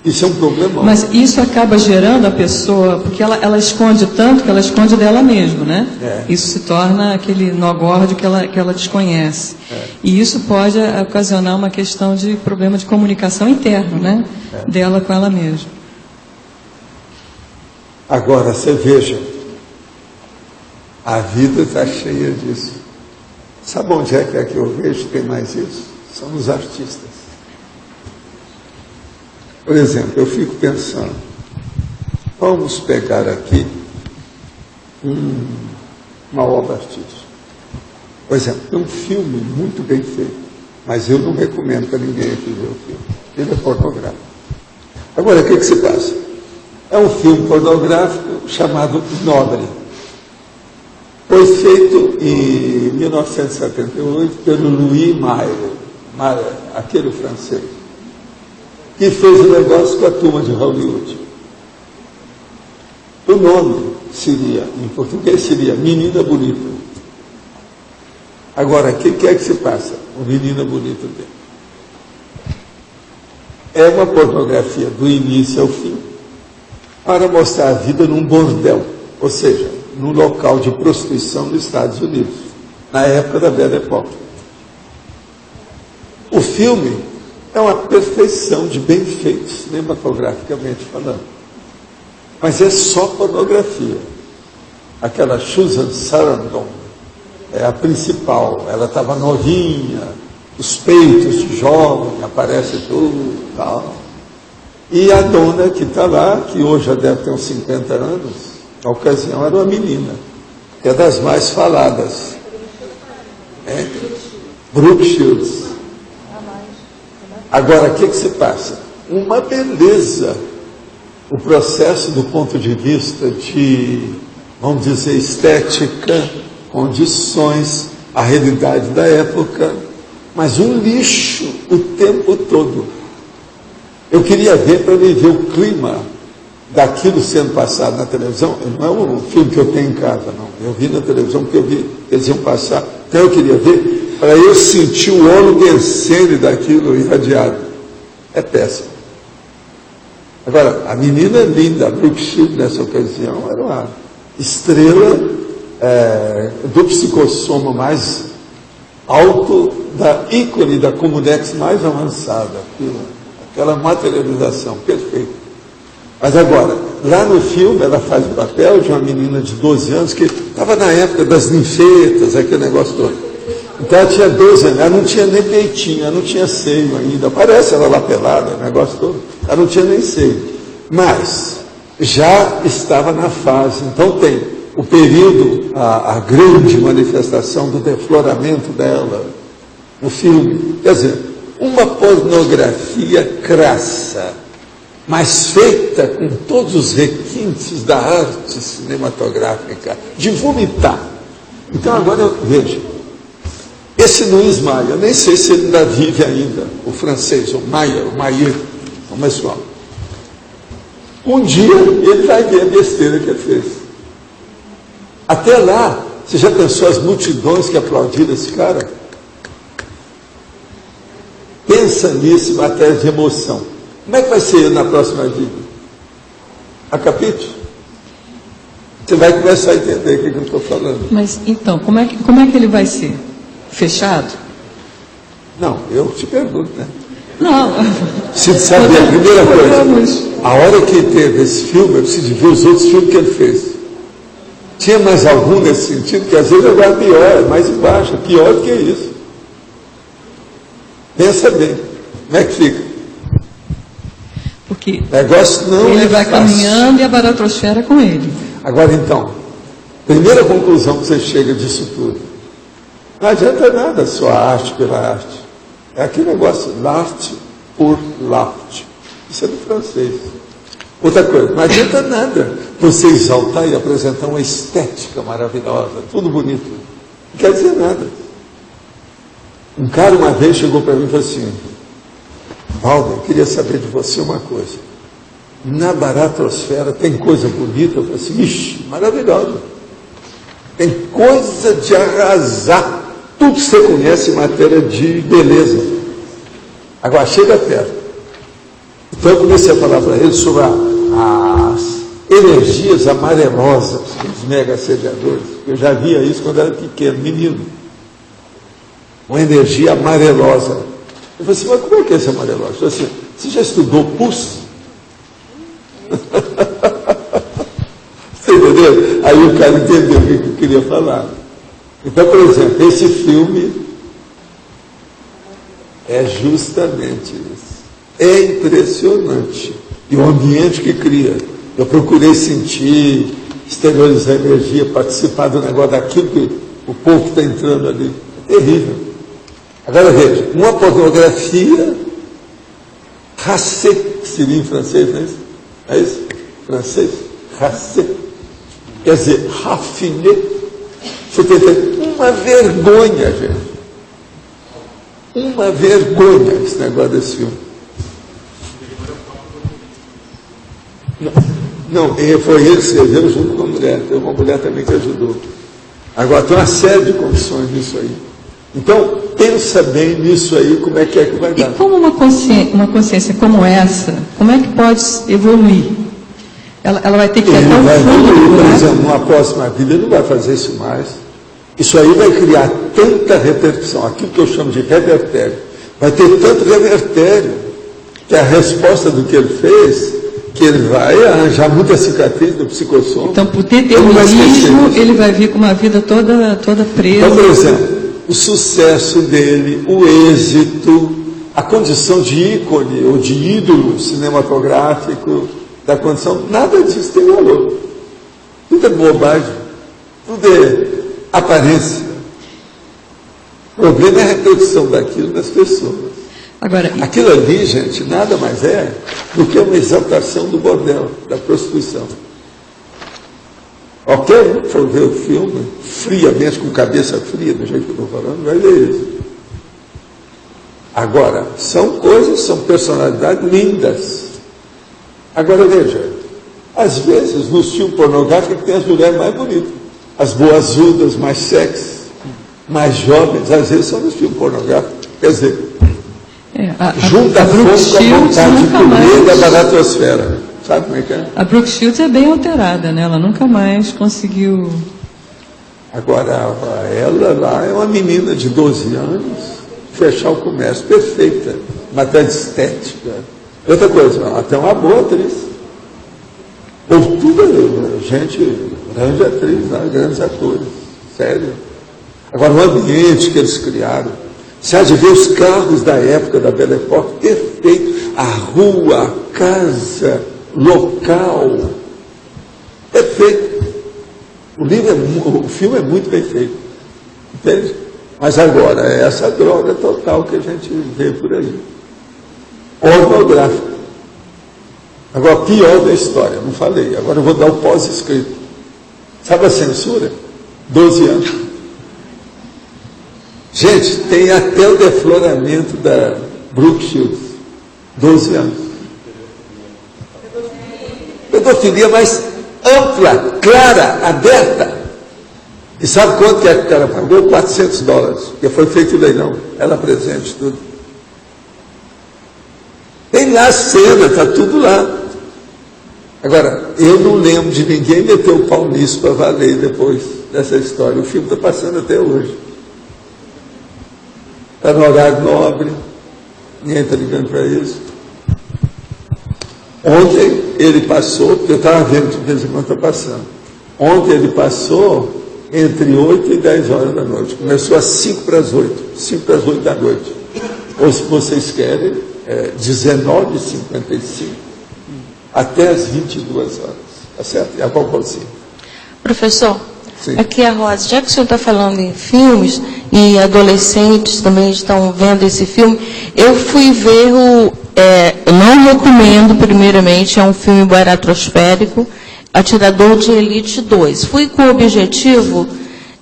Speaker 1: Isso é um problema.
Speaker 9: Mas isso acaba gerando a pessoa, porque ela esconde tanto que ela esconde dela mesma, né? Isso se torna aquele nó gordo que ela desconhece. E isso pode ocasionar uma questão de problema de comunicação interno, né? Dela com ela mesma.
Speaker 1: Agora, você veja, a vida está cheia disso. Sabe onde é que eu vejo que tem mais isso? São os artistas. Por exemplo, eu fico pensando, vamos pegar aqui uma obra artística. Por exemplo, tem um filme muito bem feito, mas eu não recomendo para ninguém aqui ver o filme. Ele é pornográfico. Agora, o que se passa? É um filme pornográfico chamado Nobre. Foi feito em 1978 pelo Louis Malle, aquele francês, que fez o negócio com a turma de Hollywood. O nome seria, em português, seria Menina Bonita. Agora, o que é que se passa? O Menina Bonita dele. É uma pornografia do início ao fim, para mostrar a vida num bordel, ou seja, num local de prostituição nos Estados Unidos, na época da Belle Époque. O filme é uma perfeição de bem feito, cinematograficamente falando. Mas é só pornografia. Aquela Susan Sarandon é a principal. Ela estava novinha, os peitos de jovem, aparece tudo e tal. E a dona que está lá, que hoje já deve ter uns 50 anos, na ocasião era uma menina, que é das mais faladas. Brooke Shields. Agora, o que se passa? Uma beleza. O processo do ponto de vista de, vamos dizer, estética, condições, a realidade da época, mas um lixo o tempo todo. Eu queria ver para ver o clima daquilo sendo passado na televisão. Não é um filme que eu tenho em casa, não. Eu vi na televisão porque eu vi eles iam passar. Então eu queria ver para eu sentir o óleo descendo daquilo irradiado. É péssimo. Agora, a menina linda, a Brooke Shields, nessa ocasião, era uma estrela do psicossoma mais alto, da ícone da Comunex mais avançada. Aquela materialização perfeita. Mas agora, lá no filme, ela faz o papel de uma menina de 12 anos, que estava na época das ninfetas, aquele negócio todo. Então ela tinha 12 anos, ela não tinha nem peitinho, ela não tinha seio ainda. Parece ela lá pelada, o negócio todo. Ela não tinha nem seio. Mas já estava na fase. Então tem o período, a grande manifestação do defloramento dela no filme. Quer dizer, uma pornografia crassa, mas feita com todos os requintes da arte cinematográfica, de vomitar. Então agora eu vejo, esse Louis Malle, eu nem sei se ele ainda vive ainda, o francês, o Maille, como é só. Um dia ele vai ver a besteira que ele fez. Até lá, você já pensou as multidões que aplaudiram esse cara? Pensa nisso em matéria de emoção. Como é que vai ser na próxima vida? Acapite? Você vai começar a entender o que eu estou falando.
Speaker 9: Mas, então, como é que ele vai ser? Fechado?
Speaker 1: Não, eu te pergunto, né?
Speaker 9: Não.
Speaker 1: Preciso saber, a primeira coisa, a hora que teve esse filme, eu preciso ver os outros filmes que ele fez. Tinha mais algum nesse sentido? Que às vezes agora é pior, é mais embaixo, é pior do que isso. Pensa bem, como é que fica?
Speaker 9: Porque
Speaker 1: negócio não
Speaker 9: ele vai
Speaker 1: fácil.
Speaker 9: Caminhando e a baratrosfera com ele.
Speaker 1: Agora então, primeira conclusão que você chega disso tudo. Não adianta nada sua arte pela arte. É aquele negócio, l'art pour l'art. Isso é do francês. Outra coisa, não adianta nada você exaltar e apresentar uma estética maravilhosa, tudo bonito. Não quer dizer nada. Um cara uma vez chegou para mim e falou assim, Valder, eu queria saber de você uma coisa. Na baratosfera tem coisa bonita? Eu falei assim, ixi, maravilhosa. Tem coisa de arrasar. Tudo que você conhece em matéria de beleza. Agora, chega perto. Então eu comecei a falar para ele sobre as energias amarelosas dos mega assediadores. Eu já via isso quando era pequeno, menino. Uma energia amarelosa. Eu falei assim, mas como é que é esse amareloso? Eu falei assim, você já estudou pus? Você entendeu? Aí o cara entendeu o que eu queria falar. Então, por exemplo, esse filme é justamente isso. É impressionante. E o ambiente que cria. Eu procurei sentir, exteriorizar a energia, participar do negócio daquilo que o povo que está entrando ali. É terrível. Agora veja, uma pornografia racée, que seria em francês, não é isso? É isso? Francês? Racée. Quer dizer, raffiné. Você tem uma vergonha, gente. Uma vergonha esse negócio desse filme. Não, foi ele que escreveu junto com a mulher. Tem uma mulher também que ajudou. Agora, tem uma série de condições nisso aí. Então, pensa bem nisso aí, como é que vai dar.
Speaker 9: E como uma consciência como essa, como é que pode evoluir? Ela vai ter que ir até o fundo,
Speaker 1: por exemplo, numa próxima vida, ele não vai fazer isso mais. Isso aí vai criar tanta repercussão, aquilo que eu chamo de revertério. Vai ter tanto revertério, que a resposta do que ele fez, que ele vai arranjar muita cicatriz do psicossoma.
Speaker 9: Então, por determinismo, ele vai vir com uma vida toda presa.
Speaker 1: Então, por exemplo, o sucesso dele, o êxito, a condição de ícone ou de ídolo cinematográfico, da condição, nada disso tem valor. Tudo é bobagem, tudo é aparência. O problema é a reprodução daquilo nas pessoas.
Speaker 9: Agora,
Speaker 1: aquilo ali, gente, nada mais é do que uma exaltação do bordel, da prostituição. Qualquer um que for ver o filme, friamente, com cabeça fria, do jeito que eu estou falando, vai ver isso. Agora, são personalidades lindas. Agora, veja, às vezes, nos filmes pornográficos, tem as mulheres mais bonitas. As boazudas, mais sexy, mais jovens, às vezes são nos filmes pornográficos. Quer dizer, junta a fome com a vontade de comer da baratosfera. Sabe como é que é?
Speaker 9: A Brooke Shields é bem alterada, né? Ela nunca mais conseguiu...
Speaker 1: Agora, ela lá é uma menina de 12 anos, fechar o comércio, perfeita, matéria estética. Outra coisa, ela tem uma boa atriz. Ou tudo, gente, grande atriz, né? Grandes atores, sério. Agora, o ambiente que eles criaram, você há de ver os carros da época da Belle Époque, perfeito. A rua, a casa, local, perfeito. O filme é muito bem feito, entende? Mas agora, é essa droga total que a gente vê por aí. Pornográfico. Agora, pior da história, não falei, agora eu vou dar o pós-escrito. Sabe a censura? 12 anos. Gente, tem até o defloramento da Brooke Shields. 12 anos. Pedofilia mais ampla, clara, aberta. E sabe quanto que ela pagou? $400, porque foi feito o leilão. Ela presente, tudo. Tem lá a cena, está tudo lá. Agora, eu não lembro de ninguém meter o pau nisso para valer depois dessa história. O filme está passando até hoje. Está no horário nobre, ninguém está ligando para isso. Ontem ele passou, porque eu estava vendo de vez em quando está passando. Ontem ele passou entre 8 e 10 horas da noite. Começou às 5 para as 8. 5 para as 8 da noite. Ou se vocês querem, 19h55 até as 22 horas. Tá certo? E a Palpalcinha.
Speaker 10: Professor,
Speaker 1: sim.
Speaker 10: Aqui é a Rosa. Já que o senhor está falando em filmes, e adolescentes também estão vendo esse filme, eu fui ver eu não recomendo, primeiramente, é um filme baratrosférico, Atirador de Elite 2. Fui com o objetivo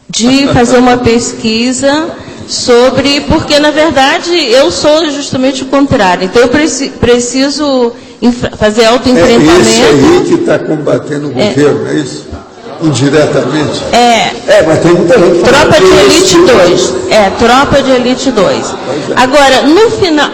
Speaker 10: de fazer uma pesquisa porque na verdade eu sou justamente o contrário. Então eu preciso fazer autoenfrentamento.
Speaker 1: É esse aí que está combatendo o governo, é isso? Indiretamente? Mas tem muita gente falando.
Speaker 10: Tropa de Elite 2. Tropa de Elite 2. Agora,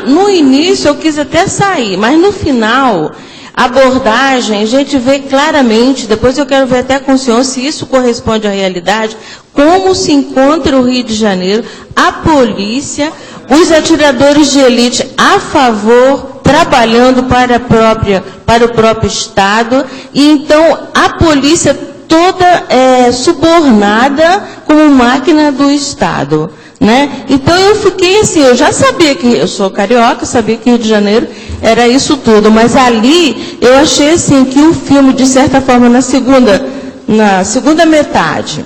Speaker 10: no início eu quis até sair, mas no final, a abordagem, a gente vê claramente, depois eu quero ver até com o senhor se isso corresponde à realidade, como se encontra o Rio de Janeiro, a polícia, os atiradores de elite a favor, trabalhando para o próprio Estado, e então a polícia toda subornada como máquina do Estado, né? Então eu fiquei assim, eu já sabia que eu sou carioca, sabia que Rio de Janeiro era isso tudo, mas ali eu achei assim que o filme, de certa forma, na segunda metade,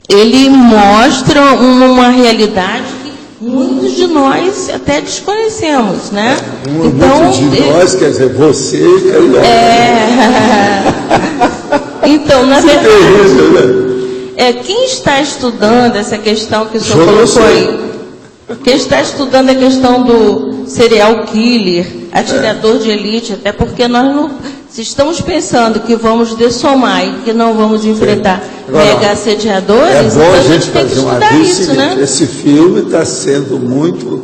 Speaker 10: ele mostra uma realidade que muitos de nós até desconhecemos, né?
Speaker 1: Muitos de nós, quer dizer, você e carioca.
Speaker 10: Então, na verdade, quem está estudando essa questão que o senhor colocou aí, quem está estudando a questão do serial killer, atirador de elite, até porque nós não, se estamos pensando que vamos dessomar e que não vamos enfrentar mega assediadores,
Speaker 1: é bom
Speaker 10: então
Speaker 1: a gente fazer uma vez
Speaker 10: né?
Speaker 1: Esse filme está sendo muito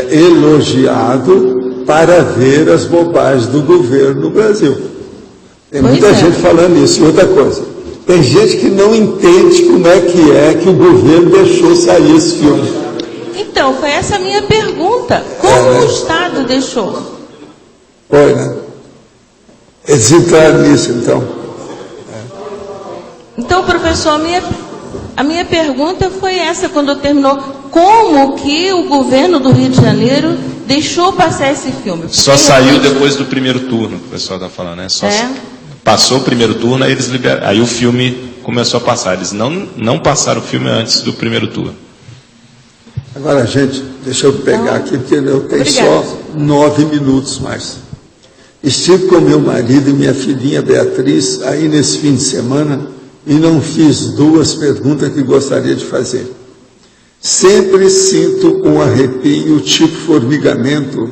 Speaker 1: elogiado para ver as bobagens do governo no Brasil. Tem muita gente falando isso. E outra coisa, tem gente que não entende como é que o governo deixou sair esse filme.
Speaker 10: Então, foi essa a minha pergunta. Como o Estado deixou?
Speaker 1: Foi, né? Eles entraram nisso, então.
Speaker 10: Então, professor, a minha pergunta foi essa, quando terminou. Como que o governo do Rio de Janeiro deixou passar esse filme? Porque
Speaker 8: só saiu depois do primeiro turno, que o pessoal está falando, né? Passou o primeiro turno, aí eles liberaram. Aí o filme começou a passar. Eles não passaram o filme antes do primeiro turno.
Speaker 1: Agora, gente, deixa eu pegar aqui, porque eu tenho só 9 minutos mais. Estive com meu marido e minha filhinha Beatriz aí nesse fim de semana e não fiz 2 perguntas que gostaria de fazer. Sempre sinto um arrepio, tipo formigamento,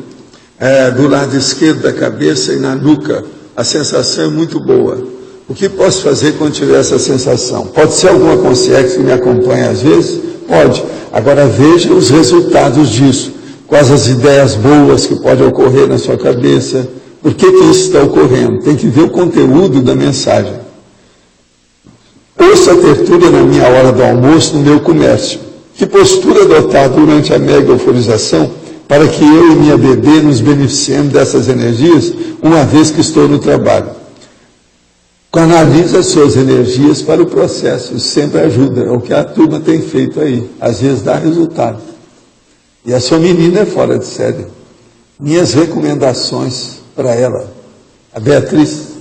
Speaker 1: do lado esquerdo da cabeça e na nuca. A sensação é muito boa. O que posso fazer quando tiver essa sensação? Pode ser alguma consciência que me acompanha às vezes? Pode. Agora veja os resultados disso. Quais as ideias boas que podem ocorrer na sua cabeça. Por que isso está ocorrendo? Tem que ver o conteúdo da mensagem. Ouça a tertúlia na minha hora do almoço no meu comércio. Que postura adotar durante a mega euforização para que eu e minha bebê nos beneficiemos dessas energias, uma vez que estou no trabalho? Canalize as suas energias para o processo, isso sempre ajuda, é o que a turma tem feito aí, às vezes dá resultado. E a sua menina é fora de série. Minhas recomendações para ela, a Beatriz.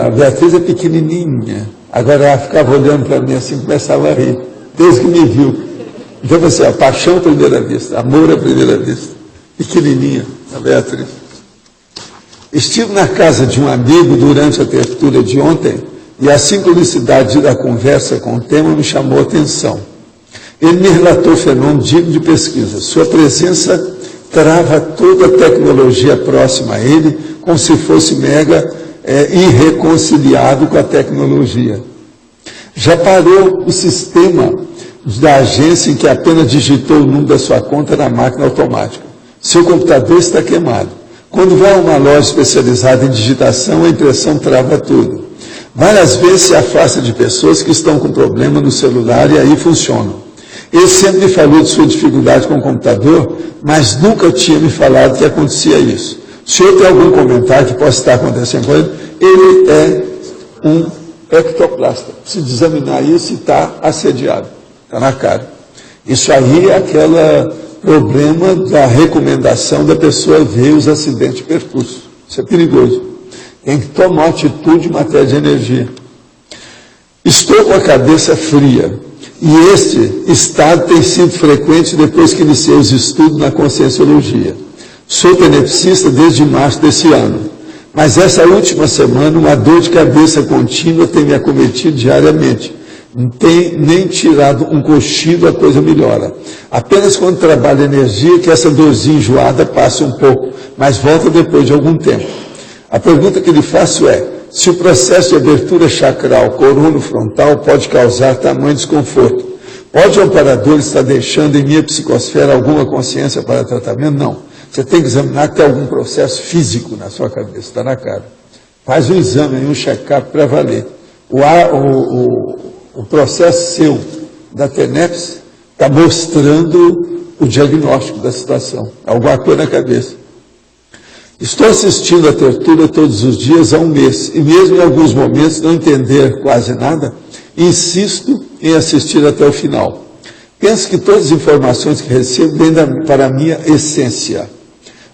Speaker 1: A Beatriz é pequenininha, agora ela ficava olhando para mim assim, começava a rir, desde que me viu. Então você, a paixão à primeira vista, amor à primeira vista, pequenininha, a Beatriz. Estive na casa de um amigo durante a tertúlia de ontem e a sincronicidade da conversa com o tema me chamou a atenção. Ele me relatou fenômeno digno de pesquisa. Sua presença trava toda a tecnologia próxima a ele, como se fosse mega irreconciliado com a tecnologia. Já parou o sistema da agência em que apenas digitou o número da sua conta na máquina automática. Seu computador está queimado. Quando vai a uma loja especializada em digitação, a impressão trava tudo. Várias vezes se afasta de pessoas que estão com problema no celular e aí funcionam. Ele sempre me falou de sua dificuldade com o computador, mas nunca tinha me falado que acontecia isso. Se o senhor tem algum comentário que possa estar acontecendo com ele, ele é um ectoplasta. Precisa examinar isso e está assediado. Está na cara. Isso aí é aquele problema da recomendação da pessoa ver os acidentes de percurso. Isso é perigoso. Tem que tomar atitude em matéria de energia. Estou com a cabeça fria. E este estado tem sido frequente depois que iniciei os estudos na Conscienciologia. Sou tenepsista desde março desse ano. Mas essa última semana, uma dor de cabeça contínua tem me acometido diariamente. Não tem nem tirado um cochilo, a coisa melhora. Apenas quando trabalha energia que essa dorzinha enjoada passa um pouco, mas volta depois de algum tempo. A pergunta que lhe faço é, se o processo de abertura chakral corono-frontal pode causar tamanho desconforto, pode o amparador estar deixando em minha psicosfera alguma consciência para tratamento? Não. Você tem que examinar que tem algum processo físico na sua cabeça, está na cara. Faz um exame, um check-up para valer. O processo seu da TENEPS está mostrando o diagnóstico da situação. Alguma coisa na cabeça. Estou assistindo a tertúlia todos os dias há um mês, e mesmo em alguns momentos não entender quase nada, insisto em assistir até o final. Penso que todas as informações que recebo vêm para a minha essência.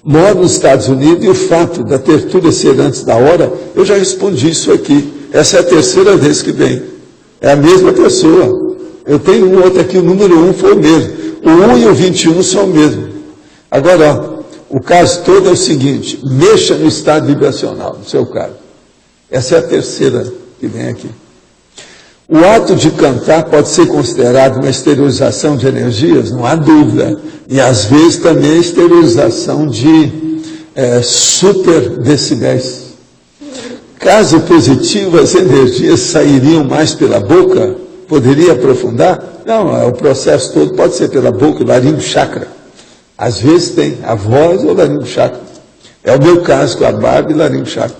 Speaker 1: Moro nos Estados Unidos e o fato da tertúlia ser antes da hora, eu já respondi isso aqui. Essa é a terceira vez que vem. É a mesma pessoa. Eu tenho um outro aqui, o número 1 foi o mesmo. O 1 e o 21 são o mesmo. Agora, ó, o caso todo é o seguinte, mexa no estado vibracional, no seu caso. Essa é a terceira que vem aqui. O ato de cantar pode ser considerado uma exteriorização de energias, não há dúvida. E às vezes também a exteriorização de super decibéis. Caso positivo, as energias sairiam mais pela boca? Poderia aprofundar? Não, o processo todo pode ser pela boca, o laringo chakra. Às vezes tem a voz ou o laringo chakra. É o meu caso com a barba e laringo chakra.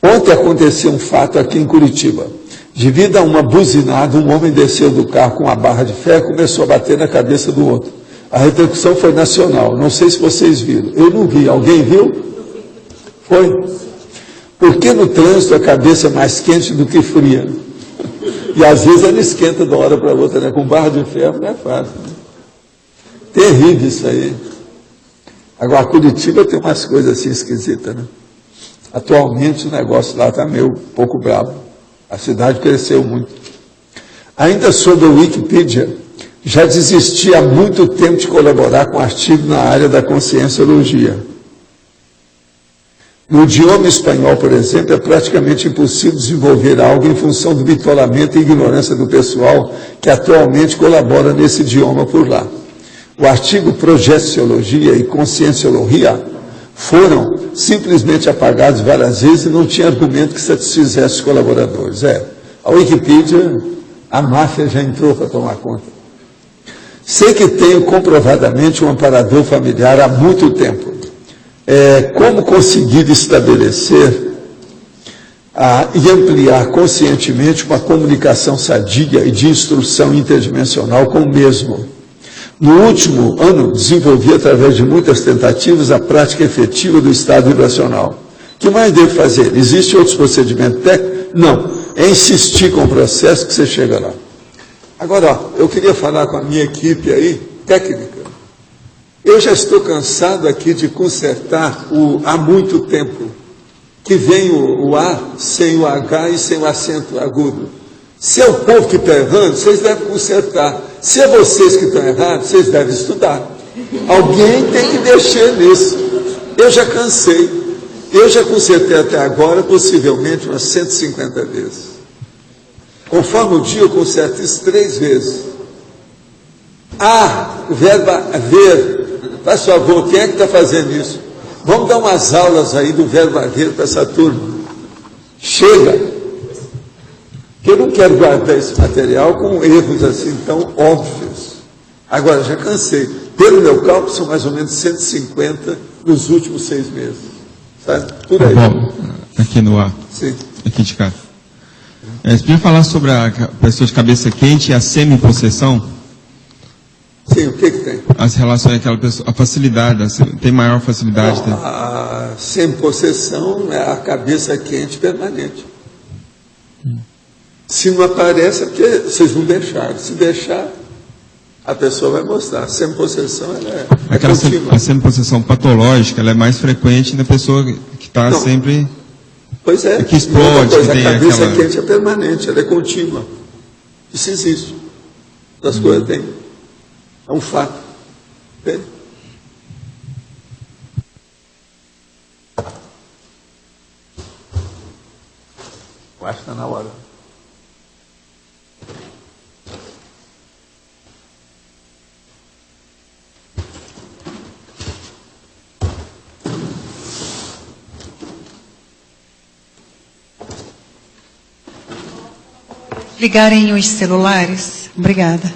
Speaker 1: Ontem aconteceu um fato aqui em Curitiba. Devido a uma buzinada, um homem desceu do carro com uma barra de ferro e começou a bater na cabeça do outro. A repercussão foi nacional. Não sei se vocês viram. Eu não vi. Alguém viu? Foi? Porque no trânsito a cabeça é mais quente do que fria. E às vezes ela esquenta de uma hora para outra, né? Com barra de ferro não é fácil. Né? Terrível isso aí. Agora, Curitiba tem umas coisas assim esquisitas, né? Atualmente o negócio lá está meio pouco bravo. A cidade cresceu muito. Ainda sobre o Wikipedia, já desisti há muito tempo de colaborar com artigo na área da conscienciologia. No idioma espanhol, por exemplo, é praticamente impossível desenvolver algo em função do bitolamento e ignorância do pessoal que atualmente colabora nesse idioma por lá. O artigo Projeciologia e Conscienciologia foram simplesmente apagados várias vezes e não tinha argumento que satisfizesse os colaboradores. A Wikipedia, a máfia já entrou para tomar conta. Sei que tenho comprovadamente um amparador familiar há muito tempo. Como conseguir estabelecer e ampliar conscientemente uma comunicação sadia e de instrução interdimensional com o mesmo? No último ano, desenvolvi, através de muitas tentativas, a prática efetiva do estado vibracional. O que mais devo fazer? Existe outros procedimentos técnicos? Não. É insistir com o processo que você chega lá. Agora, ó, eu queria falar com a minha equipe aí, técnica. Eu já estou cansado aqui de consertar há muito tempo, que vem o A sem o H e sem o acento agudo. Se é o povo que está errando, vocês devem consertar. Se é vocês que estão errados, vocês devem estudar. Alguém tem que mexer nisso. Eu já cansei. Eu já consertei até agora, possivelmente, umas 150 vezes. Conforme o dia, eu conserto isso 3 vezes. O verbo haver. Faz favor, quem é que está fazendo isso? Vamos dar umas aulas aí do verbo haver para essa turma. Chega! Que eu não quero guardar esse material com erros assim tão óbvios. Agora, já cansei. Pelo meu cálculo, são mais ou menos 150 nos últimos 6 meses. Sabe? Por aí.
Speaker 11: Bom, aqui no ar.
Speaker 1: Sim.
Speaker 11: Aqui de cá. Você podia falar sobre a pessoa de cabeça quente e a semi-possessão?
Speaker 1: Sim, o que tem?
Speaker 11: As relações daquela pessoa, a facilidade, tem maior facilidade.
Speaker 1: Não, a semi-possessão é a cabeça quente permanente. Se não aparece, é porque vocês não deixaram. Se deixar, a pessoa vai mostrar. A semi-possessão é contínua.
Speaker 11: A semi-possessão patológica, ela é mais frequente na pessoa que está sempre...
Speaker 1: Pois é.
Speaker 11: Que explode,
Speaker 1: coisa,
Speaker 11: que tem
Speaker 1: a cabeça
Speaker 11: aquela...
Speaker 1: quente é permanente, ela é contínua. Isso existe. Das coisas tem. É um fato. Entende? Eu acho que está na hora.
Speaker 12: ligarem os celulares.
Speaker 3: Obrigada.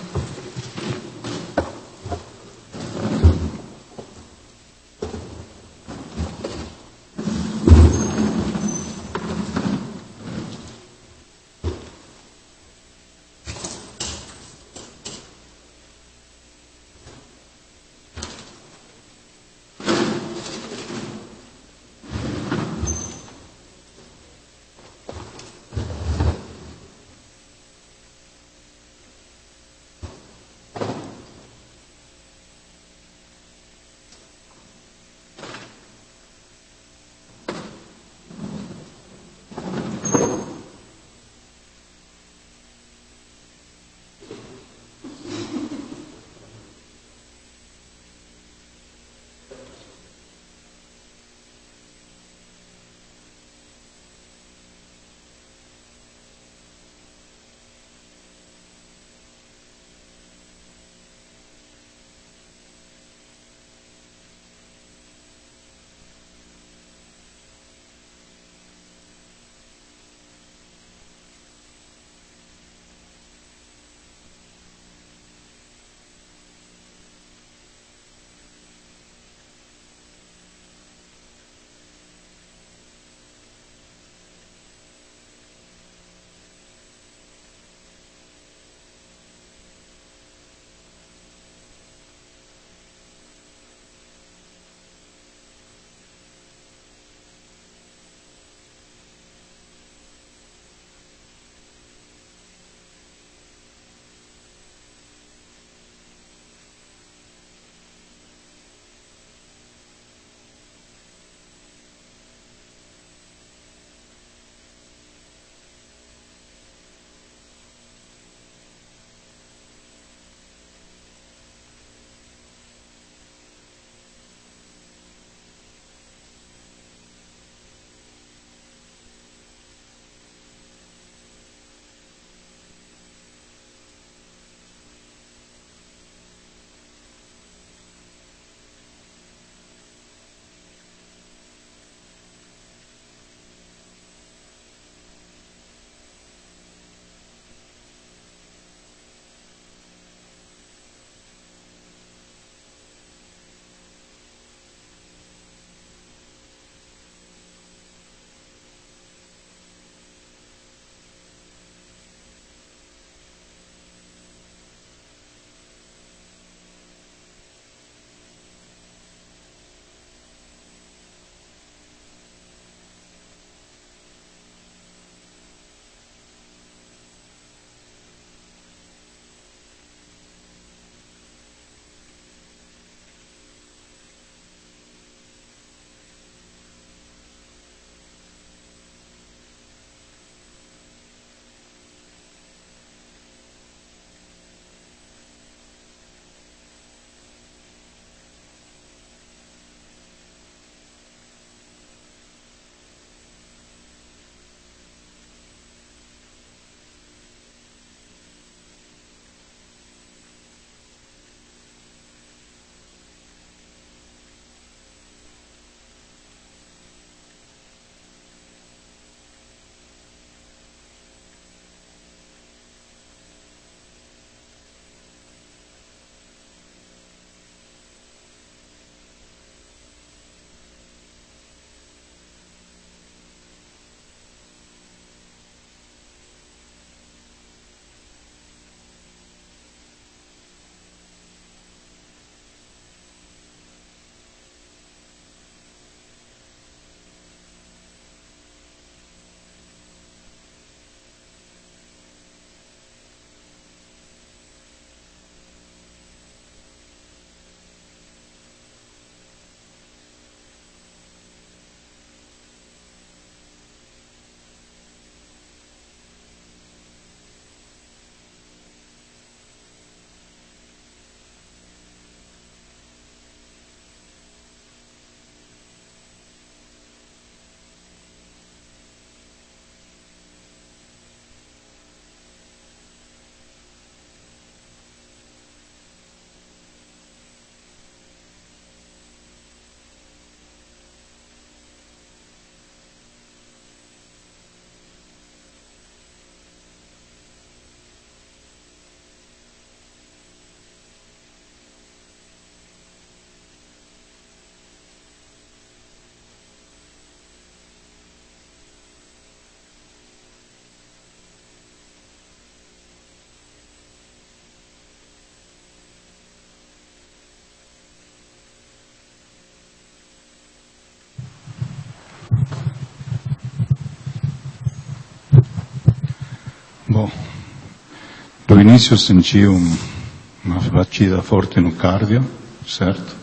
Speaker 13: início eu senti uma batida forte no cardio, certo?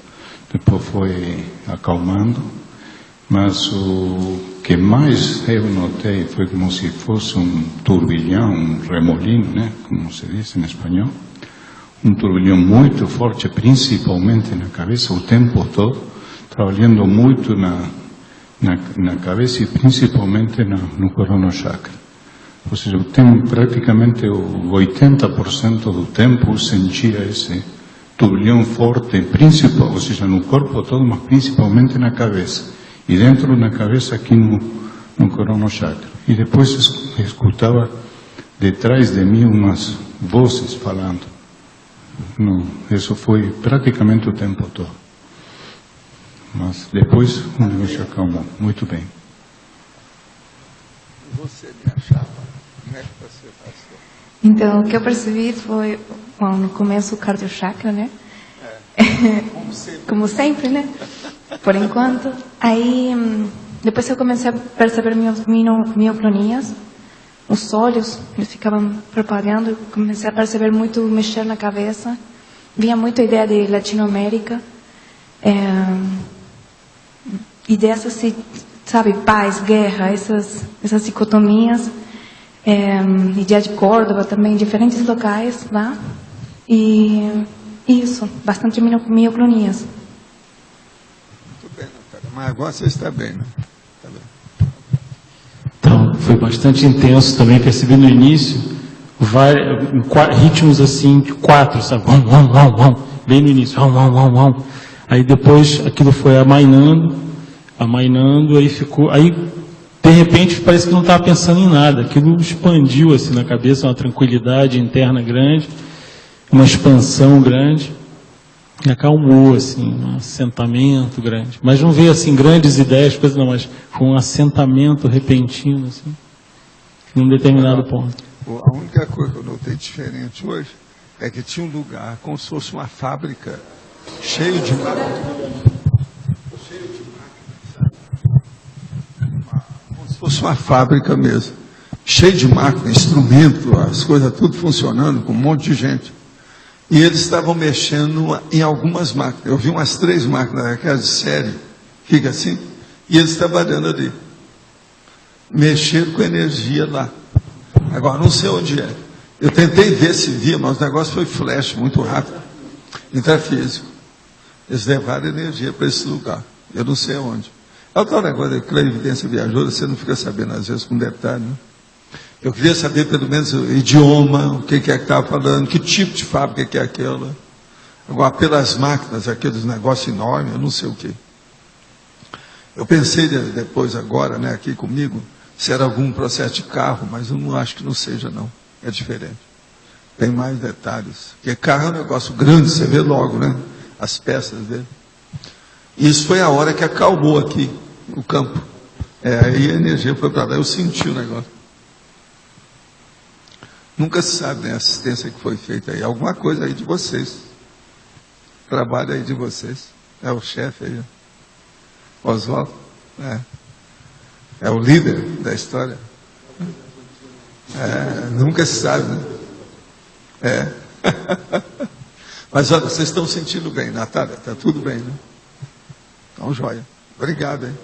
Speaker 13: Depois foi acalmando, mas o que mais eu notei foi como se fosse um turbilhão, um remolino, né? Como se diz em espanhol. Um turbilhão muito forte, principalmente na cabeça, o tempo todo, trabalhando muito na cabeça e principalmente no coronochakra. Ou seja, eu tenho praticamente o 80% do tempo eu sentia esse turbilhão forte, ou seja, no corpo todo, mas principalmente na cabeça. E dentro da cabeça aqui no coronochakra. E depois escutava detrás de mim umas vozes falando. Não, isso foi praticamente o tempo todo. Mas depois o negócio acalmou. Muito bem.
Speaker 1: Você me achava? Como é que você passou?
Speaker 14: Então, o que eu percebi foi, bom, no começo o cardiochakra, né? Como sempre, né? Por enquanto. Aí, depois eu comecei a perceber mioclonias. Os olhos, eles ficavam propagando. Comecei a perceber muito mexer na cabeça. Vinha muito a ideia de Latinoamérica. Ideias assim, sabe, paz, guerra, essas dicotomias. Ideia de Córdoba também, diferentes locais lá. E isso, bastante mioclonias.
Speaker 1: Muito bem, Natália. Mas agora você está bem, né? Está bem.
Speaker 2: Então, foi bastante intenso também, percebi no início, ritmos assim, de 4, sabe? Bem no início, Aí depois aquilo foi amainando, aí ficou, aí de repente parece que não estava pensando em nada, aquilo expandiu assim na cabeça, uma tranquilidade interna grande, uma expansão grande, e acalmou assim, um assentamento grande. Mas não veio assim grandes ideias, coisas não, mas foi um assentamento repentino assim, em um determinado ponto.
Speaker 1: A única coisa que eu notei diferente hoje é que tinha um lugar como se fosse uma fábrica cheio de máquinas. Como se fosse uma fábrica mesmo. Cheio de máquinas, instrumento, as coisas tudo funcionando, com um monte de gente. E eles estavam mexendo em algumas máquinas. Eu vi umas 3 máquinas, aquelas de série, fica assim, e eles trabalhando ali. Mexendo com energia lá. Agora, não sei onde é. Eu tentei ver se via, mas o negócio foi flash, muito rápido. Intrafísico. Eles levaram energia para esse lugar. Eu não sei onde. É o tal negócio de clarividência viajosa, você não fica sabendo às vezes com detalhe, né? Eu queria saber pelo menos o idioma, o que é que estava falando, que tipo de fábrica que é aquela. Agora, pelas máquinas, aqueles negócios enormes, eu não sei o que. Eu pensei depois agora, né, aqui comigo, se era algum processo de carro, mas eu não acho que não seja, não. É diferente. Tem mais detalhes. Porque carro é um negócio grande, você vê logo, né? As peças dele. E isso foi a hora que acalmou aqui, o campo. Aí a energia foi para lá, eu senti o negócio. Nunca se sabe, né, a assistência que foi feita aí. Alguma coisa aí de vocês. Trabalho aí de vocês. É o chefe aí, Oswaldo. É o líder da história. Nunca se sabe, né? Mas olha, vocês estão sentindo bem, Natália? Está tudo bem, né? Então, joia. Obrigado, hein?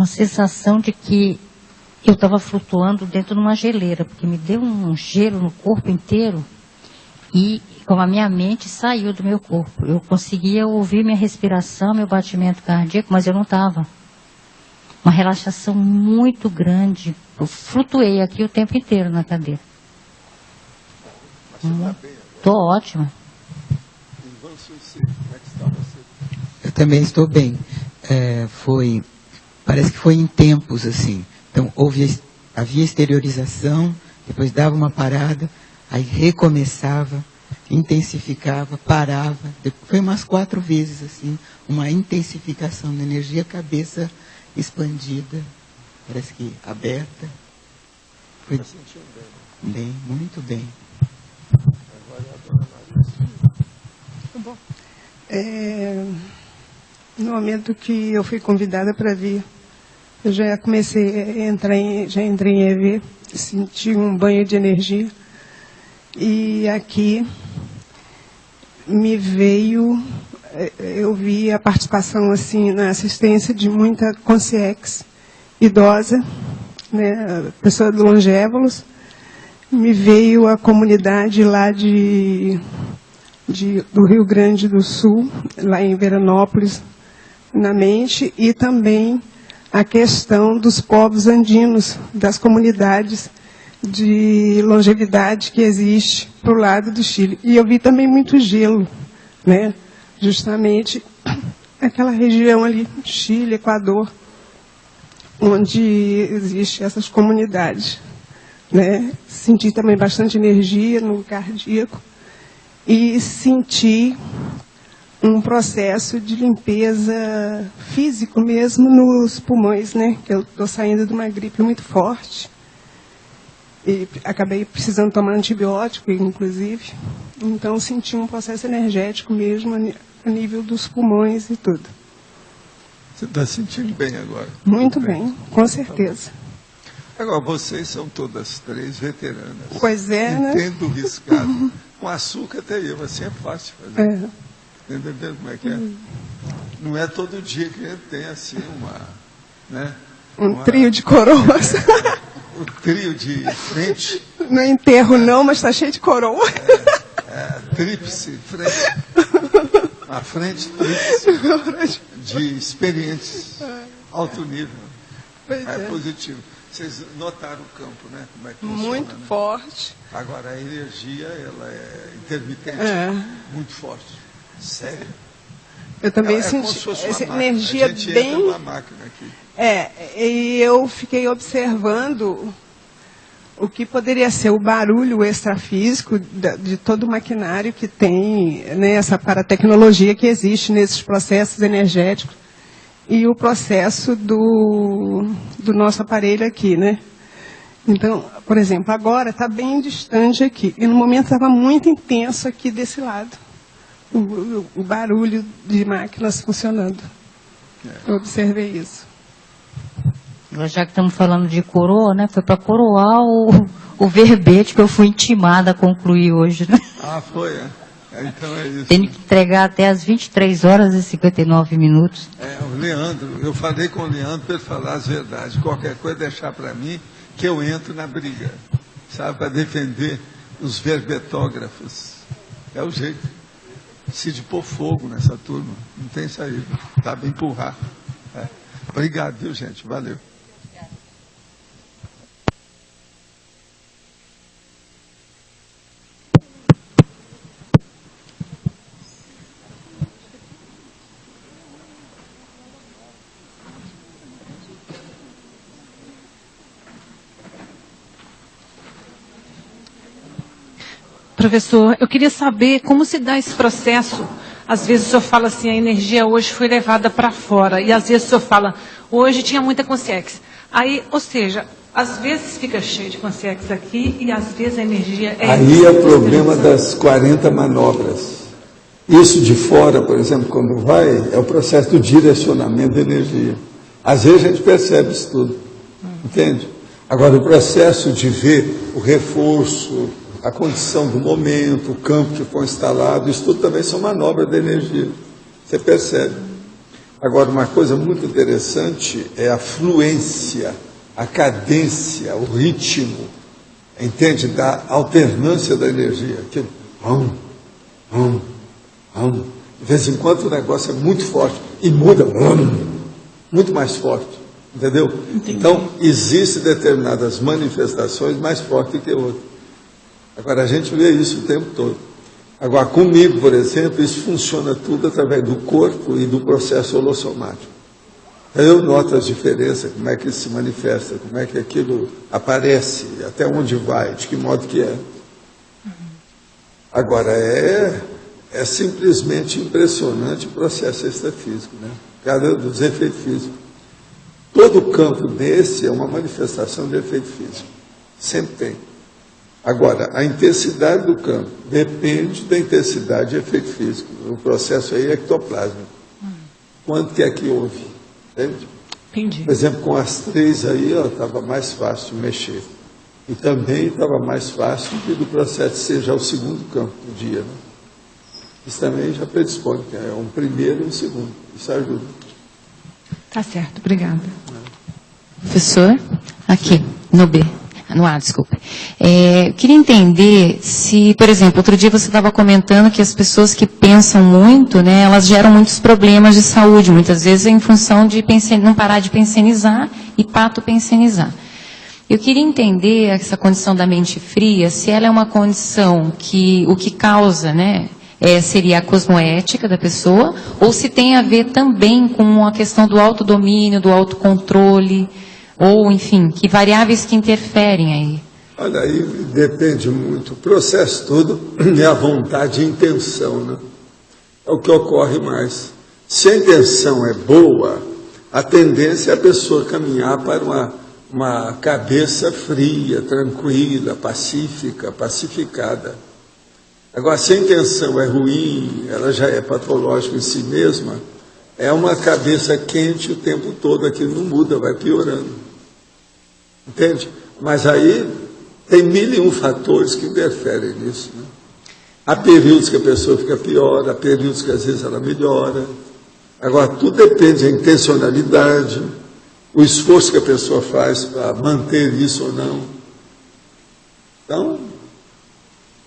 Speaker 15: uma sensação de que eu estava flutuando dentro de uma geleira, porque me deu um gelo no corpo inteiro e como a minha mente saiu do meu corpo. Eu conseguia ouvir minha respiração, meu batimento cardíaco, mas eu não estava. Uma relaxação muito grande. Eu flutuei aqui o tempo inteiro na cadeira. Estou ótima.
Speaker 16: Eu também estou bem. Parece que foi em tempos assim. Então havia exteriorização, depois dava uma parada, aí recomeçava, intensificava, parava. Foi umas 4 vezes assim, uma intensificação da energia, cabeça expandida, parece que aberta. Foi bem, muito bem.
Speaker 17: Bom, no momento que eu fui convidada para vir, eu já comecei a já entrei em EV, senti um banho de energia. E aqui me veio, eu vi a participação assim na assistência de muita consciex idosa, né, pessoa do Longévolos. Me veio a comunidade lá do Rio Grande do Sul, lá em Veranópolis, na mente, e também a questão dos povos andinos, das comunidades de longevidade que existe para o lado do Chile. E eu vi também muito gelo, né? Justamente aquela região ali, Chile, Equador, onde existem essas comunidades, né? Senti também bastante energia no cardíaco e senti um processo de limpeza físico mesmo nos pulmões, né? Que eu estou saindo de uma gripe muito forte e acabei precisando tomar antibiótico, inclusive. Então senti um processo energético mesmo a nível dos pulmões e tudo.
Speaker 1: Você está sentindo bem agora?
Speaker 17: Muito bem, com certeza.
Speaker 1: Agora, vocês são todas 3 veteranas.
Speaker 17: Pois é, né?
Speaker 1: Entendo o riscado. Com açúcar até eu, assim é fácil fazer. Entendendo como é que é? Não é todo dia que a gente tem assim
Speaker 17: um trio de coroas.
Speaker 1: O trio de frente.
Speaker 17: Não é enterro não, mas está cheio de coroa.
Speaker 1: Tríplice, frente. A frente tríplice de experientes, alto nível. É positivo. Vocês notaram o campo, né? Como é que funciona,
Speaker 17: muito forte.
Speaker 1: Agora, a energia, ela é intermitente, muito forte. Sério?
Speaker 17: Eu também senti essa energia bem...
Speaker 1: Entra numa máquina aqui.
Speaker 17: E eu fiquei observando o que poderia ser o barulho extrafísico de todo o maquinário que tem, né, essa paratecnologia que existe nesses processos energéticos e o processo do nosso aparelho aqui, né? Então, por exemplo, agora está bem distante aqui e no momento estava muito intenso aqui desse lado. O barulho de máquinas funcionando. Eu observei isso.
Speaker 15: Já que estamos falando de coroa, né? Foi para coroar o verbete que eu fui intimada a concluir hoje, né?
Speaker 1: Foi, então é isso.
Speaker 15: Tenho que entregar até às 23h59.
Speaker 1: O Leandro, eu falei com o Leandro para ele falar as verdades. Qualquer coisa deixar para mim, que eu entro na briga, sabe? Para defender os verbetógrafos. É o jeito. Se de pôr fogo nessa turma, não tem saída. Tá bem empurrar. Obrigado, viu, gente? Valeu.
Speaker 18: Professor, eu queria saber como se dá esse processo. Às vezes o senhor fala assim, a energia hoje foi levada para fora. E às vezes o senhor fala, hoje tinha muita consciex. Aí, ou seja, às vezes fica cheio de consciex aqui e às vezes a energia é...
Speaker 1: Aí é o problema das 40 manobras. Isso de fora, por exemplo, quando vai, é o processo do direcionamento da energia. Às vezes a gente percebe isso tudo. Entende? Agora, o processo de ver o reforço, a condição do momento, o campo que foi instalado, isso tudo também são manobras de energia. Você percebe. Agora, uma coisa muito interessante é a fluência, a cadência, o ritmo, entende? Da alternância da energia. Aquilo, de vez em quando o negócio é muito forte e muda, muito mais forte, entendeu? Entendi. Então, existem determinadas manifestações mais fortes que outras. Agora, a gente vê isso o tempo todo. Agora, comigo, por exemplo, isso funciona tudo através do corpo e do processo holossomático. Eu noto as diferenças, como é que isso se manifesta, como é que aquilo aparece, até onde vai, de que modo que é. Agora, é simplesmente impressionante o processo extrafísico, né? Cada dos efeitos físicos. Todo campo desse é uma manifestação de efeito físico. Sempre tem. Agora, a intensidade do campo depende da intensidade de efeito físico. O processo aí é ectoplásmico. Quanto que é que houve? Entende?
Speaker 18: Entendi.
Speaker 1: Por exemplo, com as 3 aí, estava mais fácil de mexer. E também estava mais fácil que do processo seja o segundo campo do dia, né? Isso também já predispõe, que é um primeiro e um segundo. Isso ajuda.
Speaker 18: Tá certo, obrigada.
Speaker 19: Professor, aqui, no B. No A, desculpa. Queria entender se, por exemplo, outro dia você estava comentando que as pessoas que pensam muito, né, elas geram muitos problemas de saúde, muitas vezes em função de não parar de pensionizar e patopensionizar. Eu queria entender essa condição da mente fria, se ela é uma condição que o que causa, né, seria a cosmoética da pessoa, ou se tem a ver também com a questão do autodomínio, do autocontrole, ou, enfim, que variáveis que interferem aí?
Speaker 1: Olha, aí depende muito. O processo todo é a vontade e a intenção, né? É o que ocorre mais. Se a intenção é boa, a tendência é a pessoa caminhar para uma cabeça fria, tranquila, pacífica, pacificada. Agora, se a intenção é ruim, ela já é patológica em si mesma, é uma cabeça quente o tempo todo, aquilo não muda, vai piorando. Entende? Mas aí tem 1001 fatores que interferem nisso, né? Há períodos que a pessoa fica pior, há períodos que às vezes ela melhora. Agora, tudo depende da intencionalidade, o esforço que a pessoa faz para manter isso ou não. Então,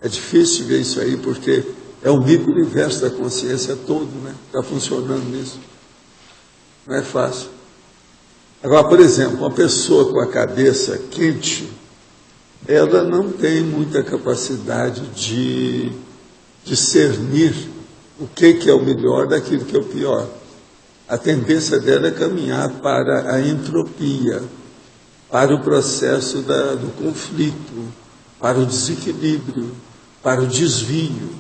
Speaker 1: é difícil ver isso aí, porque é o micro-universo da consciência todo, né? Está funcionando nisso. Não é fácil. Agora, por exemplo, uma pessoa com a cabeça quente, ela não tem muita capacidade de discernir o que é o melhor daquilo que é o pior. A tendência dela é caminhar para a entropia, para o processo do conflito, para o desequilíbrio, para o desvio.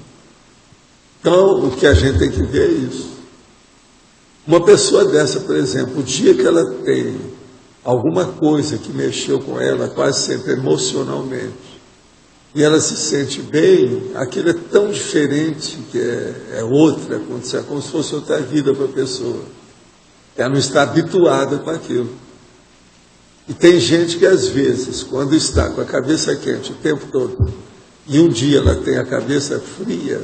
Speaker 1: Então, o que a gente tem que ver é isso. Uma pessoa dessa, por exemplo, o dia que ela tem alguma coisa que mexeu com ela, quase sempre emocionalmente, e ela se sente bem, aquilo é tão diferente que é outra, como se fosse outra vida para a pessoa. Ela não está habituada com aquilo. E tem gente que, às vezes, quando está com a cabeça quente o tempo todo, e um dia ela tem a cabeça fria,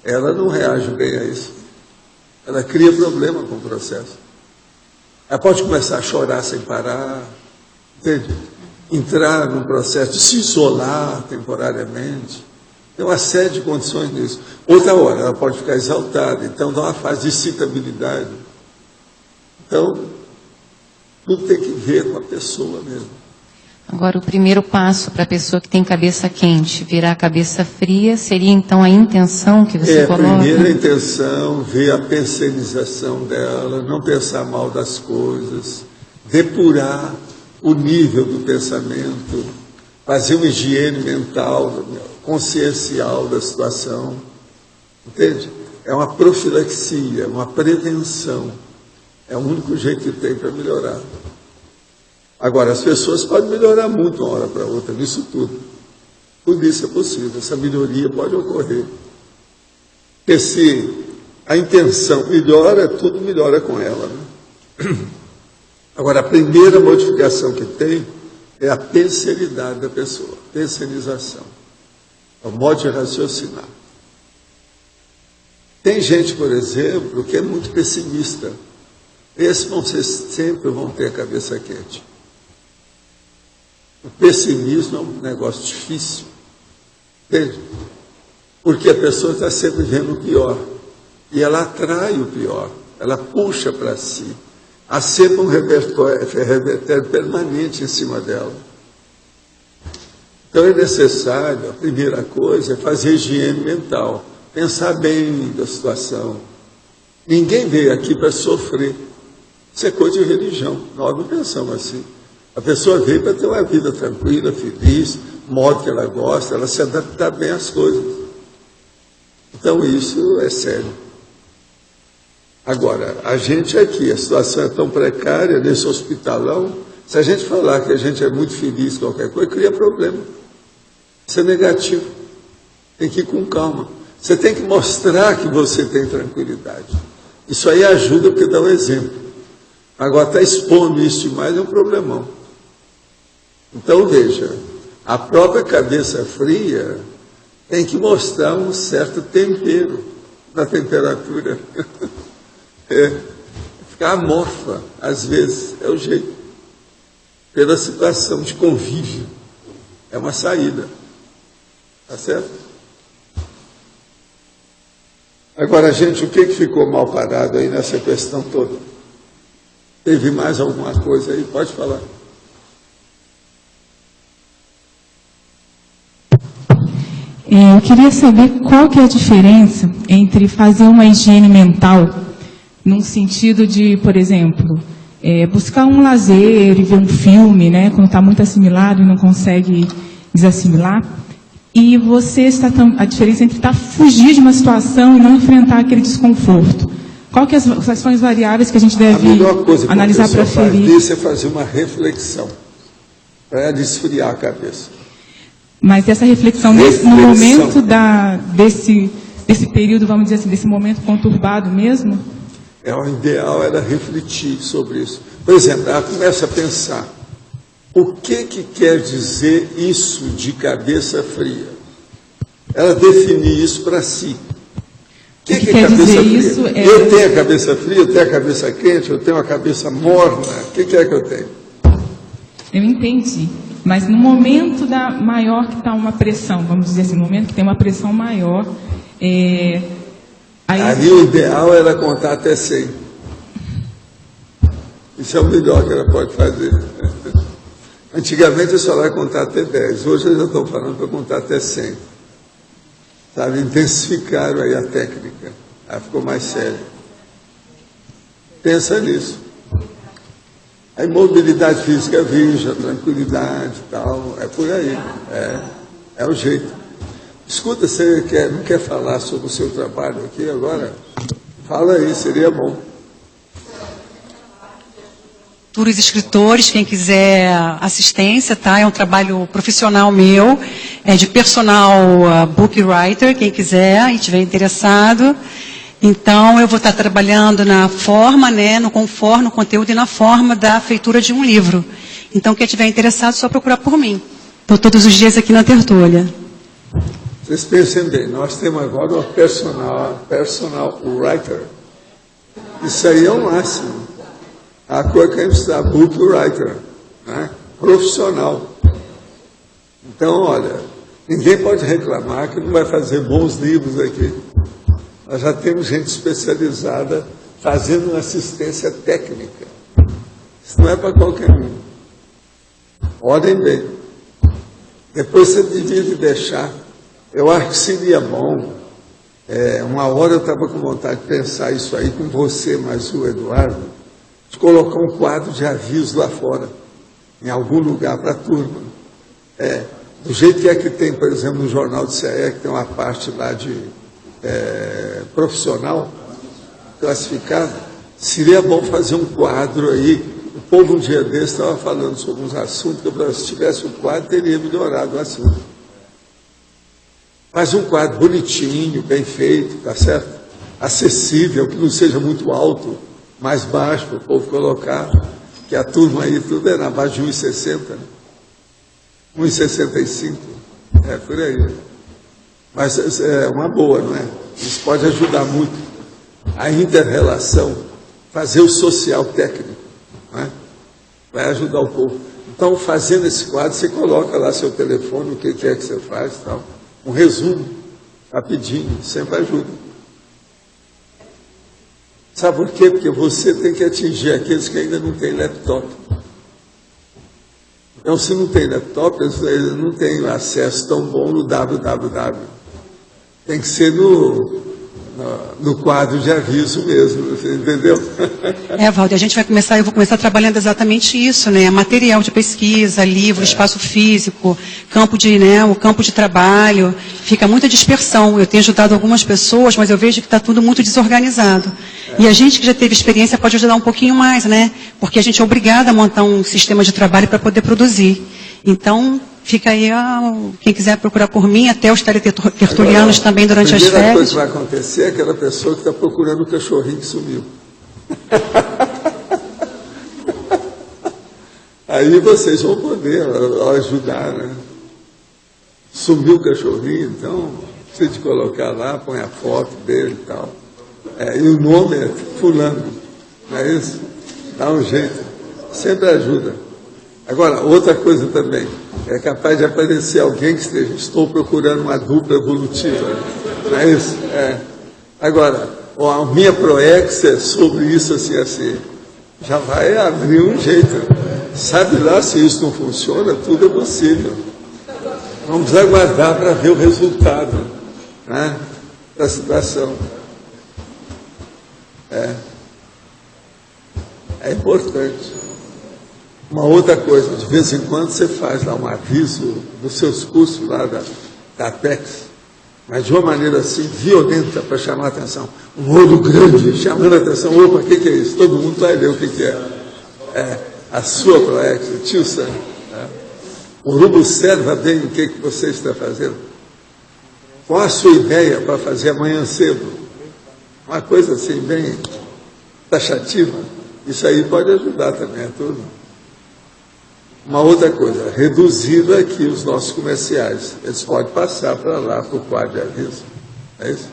Speaker 1: ela não reage bem a isso. Ela cria problema com o processo. Ela pode começar a chorar sem parar, entende? Entrar num processo de se isolar temporariamente. Tem uma série de condições nisso. Outra hora, ela pode ficar exaltada, então dá uma fase de excitabilidade. Então, tudo tem que ver com a pessoa mesmo.
Speaker 19: Agora, o primeiro passo para a pessoa que tem cabeça quente virar cabeça fria seria, então, a intenção que você coloca?
Speaker 1: Primeiro a intenção, ver a pensionização dela, não pensar mal das coisas, depurar o nível do pensamento, fazer uma higiene mental, consciencial da situação. Entende? É uma profilaxia, uma prevenção. É o único jeito que tem para melhorar. Agora, as pessoas podem melhorar muito de uma hora para outra, nisso tudo. Tudo isso é possível, essa melhoria pode ocorrer. Porque se a intenção melhora, tudo melhora com ela, né? Agora, a primeira modificação que tem é a pensenidade da pessoa, pensenização. É o modo de raciocinar. Tem gente, por exemplo, que é muito pessimista. Esses sempre vão ter a cabeça quente. O pessimismo é um negócio difícil. Entende? Porque a pessoa está sempre vendo o pior. E ela atrai o pior. Ela puxa para si. Há sempre um revertério permanente em cima dela. Então é necessário, a primeira coisa, é fazer higiene mental. Pensar bem da situação. Ninguém veio aqui para sofrer. Isso é coisa de religião. Nós não pensamos assim. A pessoa veio para ter uma vida tranquila, feliz, modo que ela gosta, ela se adaptar bem às coisas. Então isso é sério. Agora, a gente aqui, a situação é tão precária nesse hospitalão, se a gente falar que a gente é muito feliz, qualquer coisa, cria problema. Isso é negativo. Tem que ir com calma. Você tem que mostrar que você tem tranquilidade. Isso aí ajuda porque dá um exemplo. Agora, está expondo isso demais é um problemão. Então, veja, a própria cabeça fria tem que mostrar um certo tempero na temperatura. Ficar amorfa, às vezes, é o jeito. Pela situação de convívio. É uma saída. Tá certo? Agora, gente, o que ficou mal parado aí nessa questão toda? Teve mais alguma coisa aí? Pode falar.
Speaker 20: Eu queria saber qual que é a diferença entre fazer uma higiene mental, num sentido de, por exemplo, buscar um lazer e ver um filme, né, quando está muito assimilado e não consegue desassimilar, e a diferença entre fugir de uma situação e não enfrentar aquele desconforto. Quais são as variáveis que a gente deve analisar para ferir?
Speaker 1: Isso é fazer uma reflexão, para esfriar a cabeça.
Speaker 20: Mas essa reflexão, no momento desse período, vamos dizer assim, desse momento conturbado mesmo?
Speaker 1: O ideal era refletir sobre isso. Por exemplo, ela começa a pensar, o que quer dizer isso de cabeça fria? Ela definir isso para si. O que é cabeça fria? Isso eu tenho a cabeça fria, eu tenho a cabeça quente, eu tenho a cabeça morna. O que é que eu tenho?
Speaker 20: Eu entendi. Mas no momento maior que está uma pressão, vamos dizer assim, no momento que tem uma pressão maior,
Speaker 1: aí o ideal era contar até 100. Isso é o melhor que ela pode fazer. Antigamente eu só ia contar até 10. Hoje eu já estou falando para contar até 100. Sabe, intensificaram aí a técnica. Aí ficou mais sério. Pensa nisso. A imobilidade física virja, tranquilidade e tal, é por aí, é o jeito. Escuta, você não quer falar sobre o seu trabalho aqui agora? Fala aí, seria bom.
Speaker 12: Futuros escritores, quem quiser assistência, tá? É um trabalho profissional meu, é de personal book writer, quem quiser e estiver interessado. Então, eu vou estar trabalhando na forma, né, no conteúdo e na forma da feitura de um livro. Então, quem estiver interessado, só procurar por mim. Estou todos os dias aqui na Tertúlia.
Speaker 1: Vocês pensem bem, nós temos agora uma personal writer. Isso aí é o máximo. A coisa que a gente está, book writer, né? Profissional. Então, olha, ninguém pode reclamar que não vai fazer bons livros aqui. Nós já temos gente especializada fazendo uma assistência técnica. Isso não é para qualquer um. Olhem bem. Depois você devia deixar. Eu acho que seria bom. Uma hora eu estava com vontade de pensar isso aí com você, mas o Eduardo, de colocar um quadro de aviso lá fora, em algum lugar para a turma. Do jeito que tem, por exemplo, no Jornal de CE, que tem uma parte lá de profissional classificado, seria bom fazer um quadro aí. O povo um dia desse estava falando sobre uns assuntos que se tivesse um quadro teria melhorado o assunto. Mas um quadro bonitinho, bem feito, tá certo? Acessível, que não seja muito alto, mais baixo para o povo colocar, que a turma aí tudo é na base de 1,60, né? 1,65, por aí. Mas é uma boa, não é? Isso pode ajudar muito. A inter-relação fazer o social técnico, né? Vai ajudar o povo. Então, fazendo esse quadro, você coloca lá seu telefone, o que é que você faz, tal. Um resumo, rapidinho, sempre ajuda. Sabe por quê? Porque você tem que atingir aqueles que ainda não têm laptop. Então, se não tem laptop, eles não têm acesso tão bom no www. Tem que ser no quadro de aviso mesmo, você entendeu?
Speaker 12: Valdir, eu vou começar trabalhando exatamente isso, né? Material de pesquisa, livro, espaço físico, o campo de trabalho, fica muita dispersão. Eu tenho ajudado algumas pessoas, mas eu vejo que está tudo muito desorganizado. E a gente que já teve experiência pode ajudar um pouquinho mais, né? Porque a gente é obrigado a montar um sistema de trabalho para poder produzir. Então, fica aí, quem quiser procurar por mim, até os teletertulianos também durante as férias.
Speaker 1: A primeira coisa que vai acontecer é aquela pessoa que está procurando o cachorrinho que sumiu. Aí vocês vão poder ajudar, né? Sumiu o cachorrinho, então, precisa de colocar lá, põe a foto dele e tal. E o nome é fulano, não é isso? Dá um jeito, sempre ajuda. Agora, outra coisa também, é capaz de aparecer alguém que esteja, estou procurando uma dupla evolutiva, não é isso? Agora, a minha Proex é sobre isso assim, já vai abrir um jeito. Sabe lá, se isso não funciona, tudo é possível. Vamos aguardar para ver o resultado, né, da situação. É importante. Uma outra coisa, de vez em quando você faz lá um aviso dos seus cursos lá da Apex, mas de uma maneira assim, violenta, para chamar a atenção. Um olho grande, chamando a atenção. Opa, o que é isso? Todo mundo vai ler o que é. A sua Proex, o tio Sam. O Urubu observa bem o que você está fazendo. Qual a sua ideia para fazer amanhã cedo? Uma coisa assim, bem taxativa. Isso aí pode ajudar também a tudo. Uma outra coisa, reduzindo aqui os nossos comerciais. Eles podem passar para lá, para o quadro de aviso. É isso?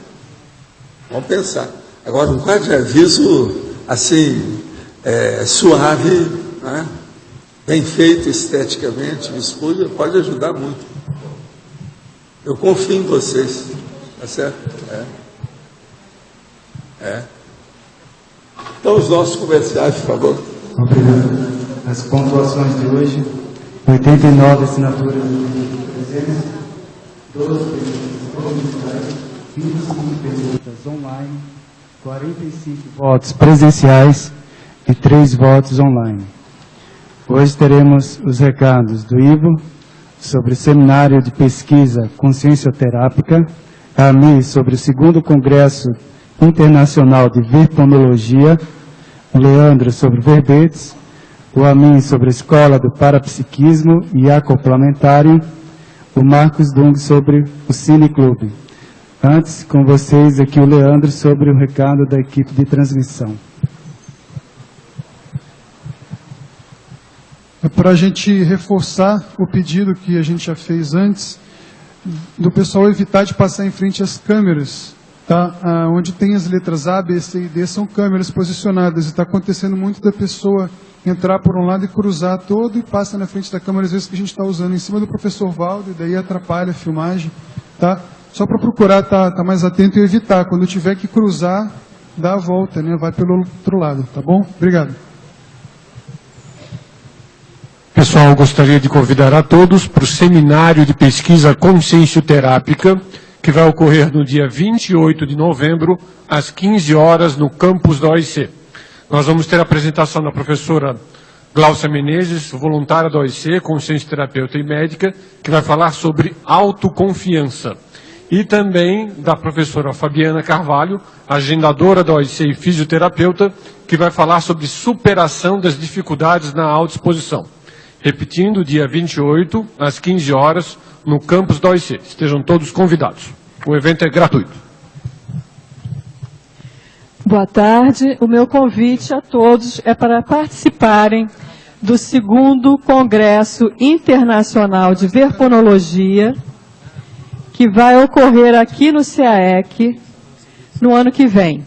Speaker 1: Vamos pensar. Agora, um quadro de aviso, assim, suave, né? Bem feito esteticamente, pode ajudar muito. Eu confio em vocês. Tá certo? Então, os nossos comerciais, por favor.
Speaker 5: Obrigado. As pontuações de hoje, 89 assinaturas presentes, 12 perguntas, 25 perguntas online, 45 votos presenciais e 3 votos online. Hoje teremos os recados do Ivo sobre o Seminário de Pesquisa Consciencioterápica, a AMI sobre o 2º Congresso Internacional de Verponologia, o Leandro sobre verbetes, o Amin sobre a Escola do Parapsiquismo e Acoplamentário, o Marcos Dung sobre o Cine Clube. Antes, com vocês aqui o Leandro sobre o recado da equipe de transmissão.
Speaker 21: Para a gente reforçar o pedido que a gente já fez antes, do pessoal evitar de passar em frente às câmeras, tá? Onde tem as letras A, B, C e D, são câmeras posicionadas, e está acontecendo muito da pessoa entrar por um lado e cruzar todo e passa na frente da câmera, às vezes que a gente está usando em cima do professor Valdo, e daí atrapalha a filmagem, tá? Só para procurar estar mais atento e evitar, quando tiver que cruzar, dá a volta, né? Vai pelo outro lado, tá bom? Obrigado.
Speaker 6: Pessoal, gostaria de convidar a todos para o Seminário de Pesquisa Consciencioterápica, que vai ocorrer no dia 28 de novembro, às 15 horas, no campus da OIC. Nós vamos ter a apresentação da professora Gláucia Menezes, voluntária da OIC, consciencioterapeuta e médica, que vai falar sobre autoconfiança. E também da professora Fabiana Carvalho, agendadora da OIC e fisioterapeuta, que vai falar sobre superação das dificuldades na autoexposição. Repetindo, dia 28, às 15 horas, no campus da OIC. Estejam todos convidados. O evento é gratuito.
Speaker 9: Boa tarde. O meu convite a todos é para participarem do 2º Congresso Internacional de Verponologia, que vai ocorrer aqui no CAEC no ano que vem.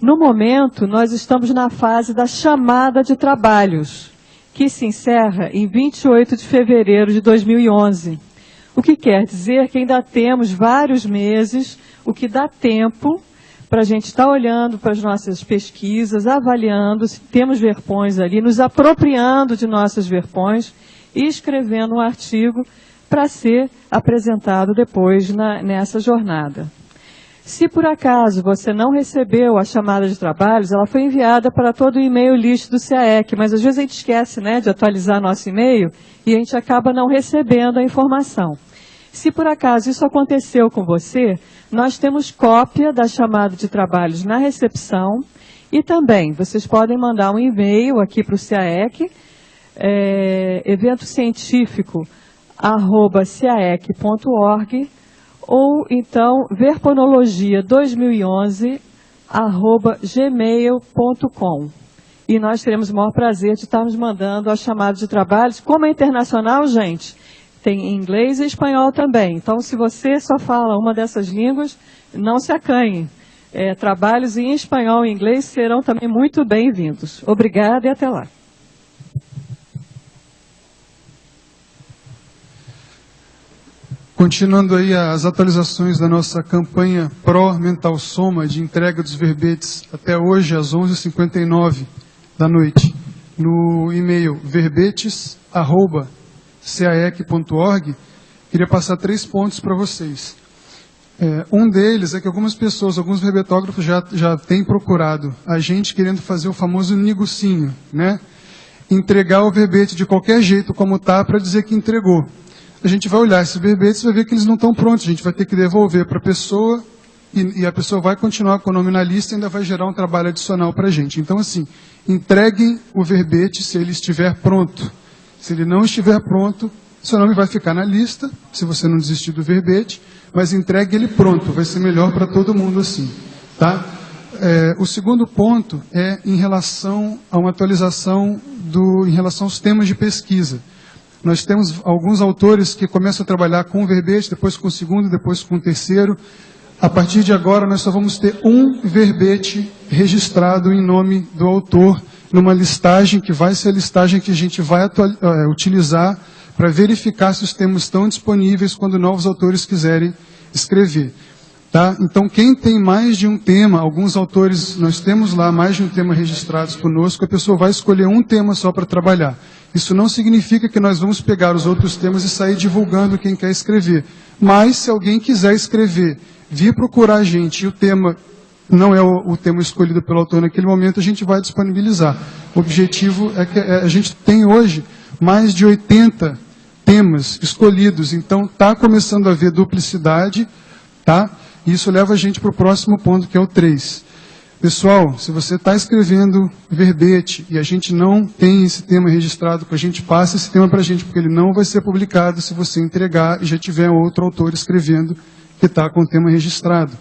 Speaker 7: No momento, nós estamos na fase da chamada de trabalhos, que se encerra em 28 de fevereiro de 2011. O que quer dizer que ainda temos vários meses, o que dá tempo para a gente estar olhando para as nossas pesquisas, avaliando se temos verpões ali, nos apropriando de nossas verpões e escrevendo um artigo para ser apresentado depois nessa jornada. Se por acaso você não recebeu a chamada de trabalhos, ela foi enviada para todo o e-mail list do CAEC, mas às vezes a gente esquece, né, de atualizar nosso e-mail e a gente acaba não recebendo a informação. Se por acaso isso aconteceu com você, nós temos cópia da chamada de trabalhos na recepção e também vocês podem mandar um e-mail aqui para o CAEC, eventocientifico@caec.org, ou então verponologia2011@gmail.com. E nós teremos o maior prazer de estarmos mandando a chamada de trabalhos. Como é internacional, gente, tem em inglês e espanhol também. Então, se você só fala uma dessas línguas, não se acanhe. Trabalhos em espanhol e inglês serão também muito bem-vindos. Obrigada e até lá.
Speaker 21: Continuando aí as atualizações da nossa campanha Pró-Mental Soma de entrega dos verbetes até hoje às 11h59 da noite, no e-mail verbetes@caec.org, queria passar 3 pontos para vocês. Um deles é que algumas pessoas, alguns verbetógrafos já têm procurado a gente querendo fazer o famoso negocinho, né? Entregar o verbete de qualquer jeito como está para dizer que entregou. A gente vai olhar esses verbetes e vai ver que eles não estão prontos. A gente vai ter que devolver para a pessoa e a pessoa vai continuar com o nome na lista e ainda vai gerar um trabalho adicional para a gente. Então, assim, entreguem o verbete se ele estiver pronto. Se ele não estiver pronto, seu nome vai ficar na lista, se você não desistir do verbete, mas entregue ele pronto. Vai ser melhor para todo mundo assim. Tá? O segundo ponto é em relação a uma atualização em relação aos temas de pesquisa. Nós temos alguns autores que começam a trabalhar com o verbete, depois com o segundo, depois com o terceiro. A partir de agora, nós só vamos ter um verbete registrado em nome do autor, numa listagem, que vai ser a listagem que a gente vai utilizar para verificar se os temas estão disponíveis quando novos autores quiserem escrever. Tá? Então, quem tem mais de um tema, alguns autores, nós temos lá mais de um tema registrados conosco, a pessoa vai escolher um tema só para trabalhar. Isso não significa que nós vamos pegar os outros temas e sair divulgando quem quer escrever. Mas, se alguém quiser escrever, vir procurar a gente e o tema não é o tema escolhido pelo autor naquele momento, a gente vai disponibilizar. O objetivo é que a gente tem hoje mais de 80 temas escolhidos, então está começando a haver duplicidade, tá? E isso leva a gente para o próximo ponto, que é o 3. Pessoal, se você está escrevendo verbete e a gente não tem esse tema registrado com a gente, passa esse tema para a gente, porque ele não vai ser publicado se você entregar e já tiver outro autor escrevendo que está com o tema registrado.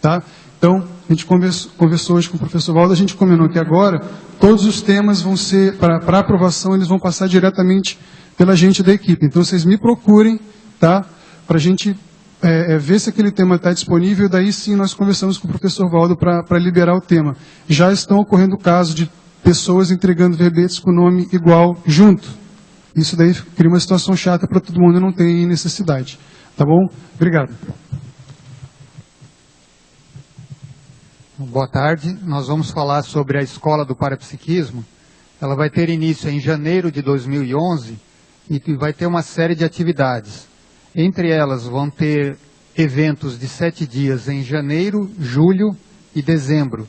Speaker 21: Tá? Então, a gente conversou hoje com o professor Valdo, a gente combinou que agora todos os temas vão ser, para aprovação, eles vão passar diretamente pela gente da equipe. Então, vocês me procurem, tá? Para a gente ver se aquele tema está disponível, daí sim nós conversamos com o professor Valdo para liberar o tema. Já estão ocorrendo casos de pessoas entregando verbetes com nome igual junto. Isso daí cria uma situação chata para todo mundo e não tem necessidade. Tá bom? Obrigado.
Speaker 22: Boa tarde. Nós vamos falar sobre a Escola do Parapsiquismo. Ela vai ter início em janeiro de 2011 e vai ter uma série de atividades. Entre elas vão ter eventos de 7 dias em janeiro, julho e dezembro.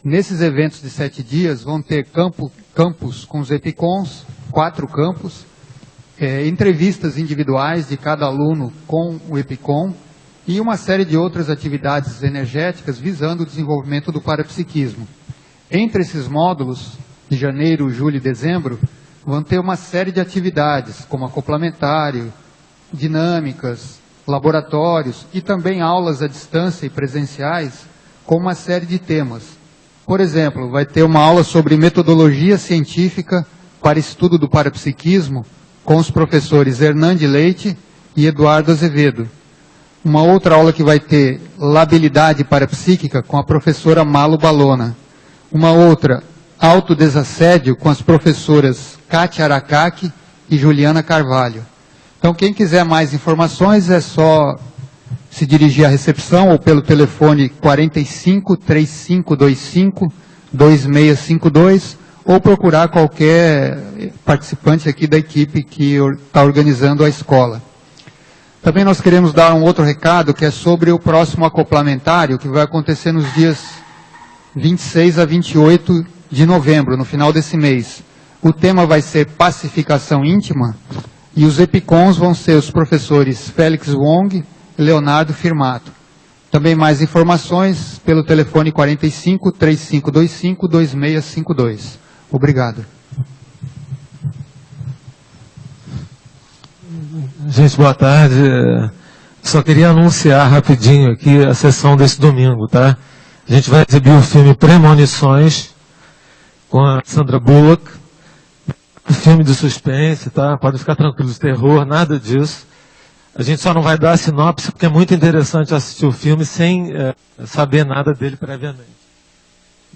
Speaker 22: Nesses eventos de 7 dias vão ter campus com os EPICONs, 4 campos, entrevistas individuais de cada aluno com o EPICON e uma série de outras atividades energéticas visando o desenvolvimento do parapsiquismo. Entre esses módulos, de janeiro, julho e dezembro, vão ter uma série de atividades, como acoplamentário, dinâmicas, laboratórios e também aulas à distância e presenciais com uma série de temas. Por exemplo, vai ter uma aula sobre metodologia científica para estudo do parapsiquismo com os professores Hernande Leite e Eduardo Azevedo. Uma outra aula que vai ter labilidade parapsíquica com a professora Malu Balona. Uma outra, autodesassédio, com as professoras Kátia Aracaki e Juliana Carvalho. Então, quem quiser mais informações é só se dirigir à recepção ou pelo telefone 45 3525 2652 ou procurar qualquer participante aqui da equipe que está organizando a escola. Também nós queremos dar um outro recado, que é sobre o próximo acoplamentário, que vai acontecer nos dias 26 a 28 de novembro, no final desse mês. O tema vai ser pacificação íntima e os EPICONs vão ser os professores Félix Wong e Leonardo Firmato. Também mais informações pelo telefone 45 3525 2652. Obrigado.
Speaker 4: Gente, boa tarde. Só queria anunciar rapidinho aqui a sessão desse domingo, tá? A gente vai exibir o filme Premonições com a Sandra Bullock. Um filme de suspense, tá? Pode ficar tranquilo, terror, nada disso. A gente só não vai dar a sinopse porque é muito interessante assistir o filme sem saber nada dele previamente.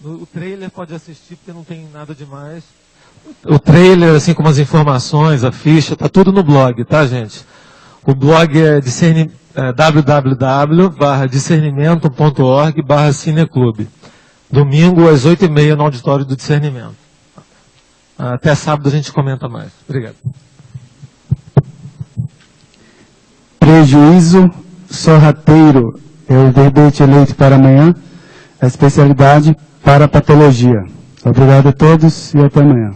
Speaker 4: O trailer pode assistir porque não tem nada demais. O trailer, assim como as informações, a ficha, tá tudo no blog, tá, gente? O blog é www.discernimento.org/cineclube. Domingo às 8h30 no auditório do Discernimento. Até sábado a gente comenta mais. Obrigado.
Speaker 5: Prejuízo sorrateiro é o verbete eleito para amanhã, a especialidade para patologia. Obrigado a todos e até amanhã.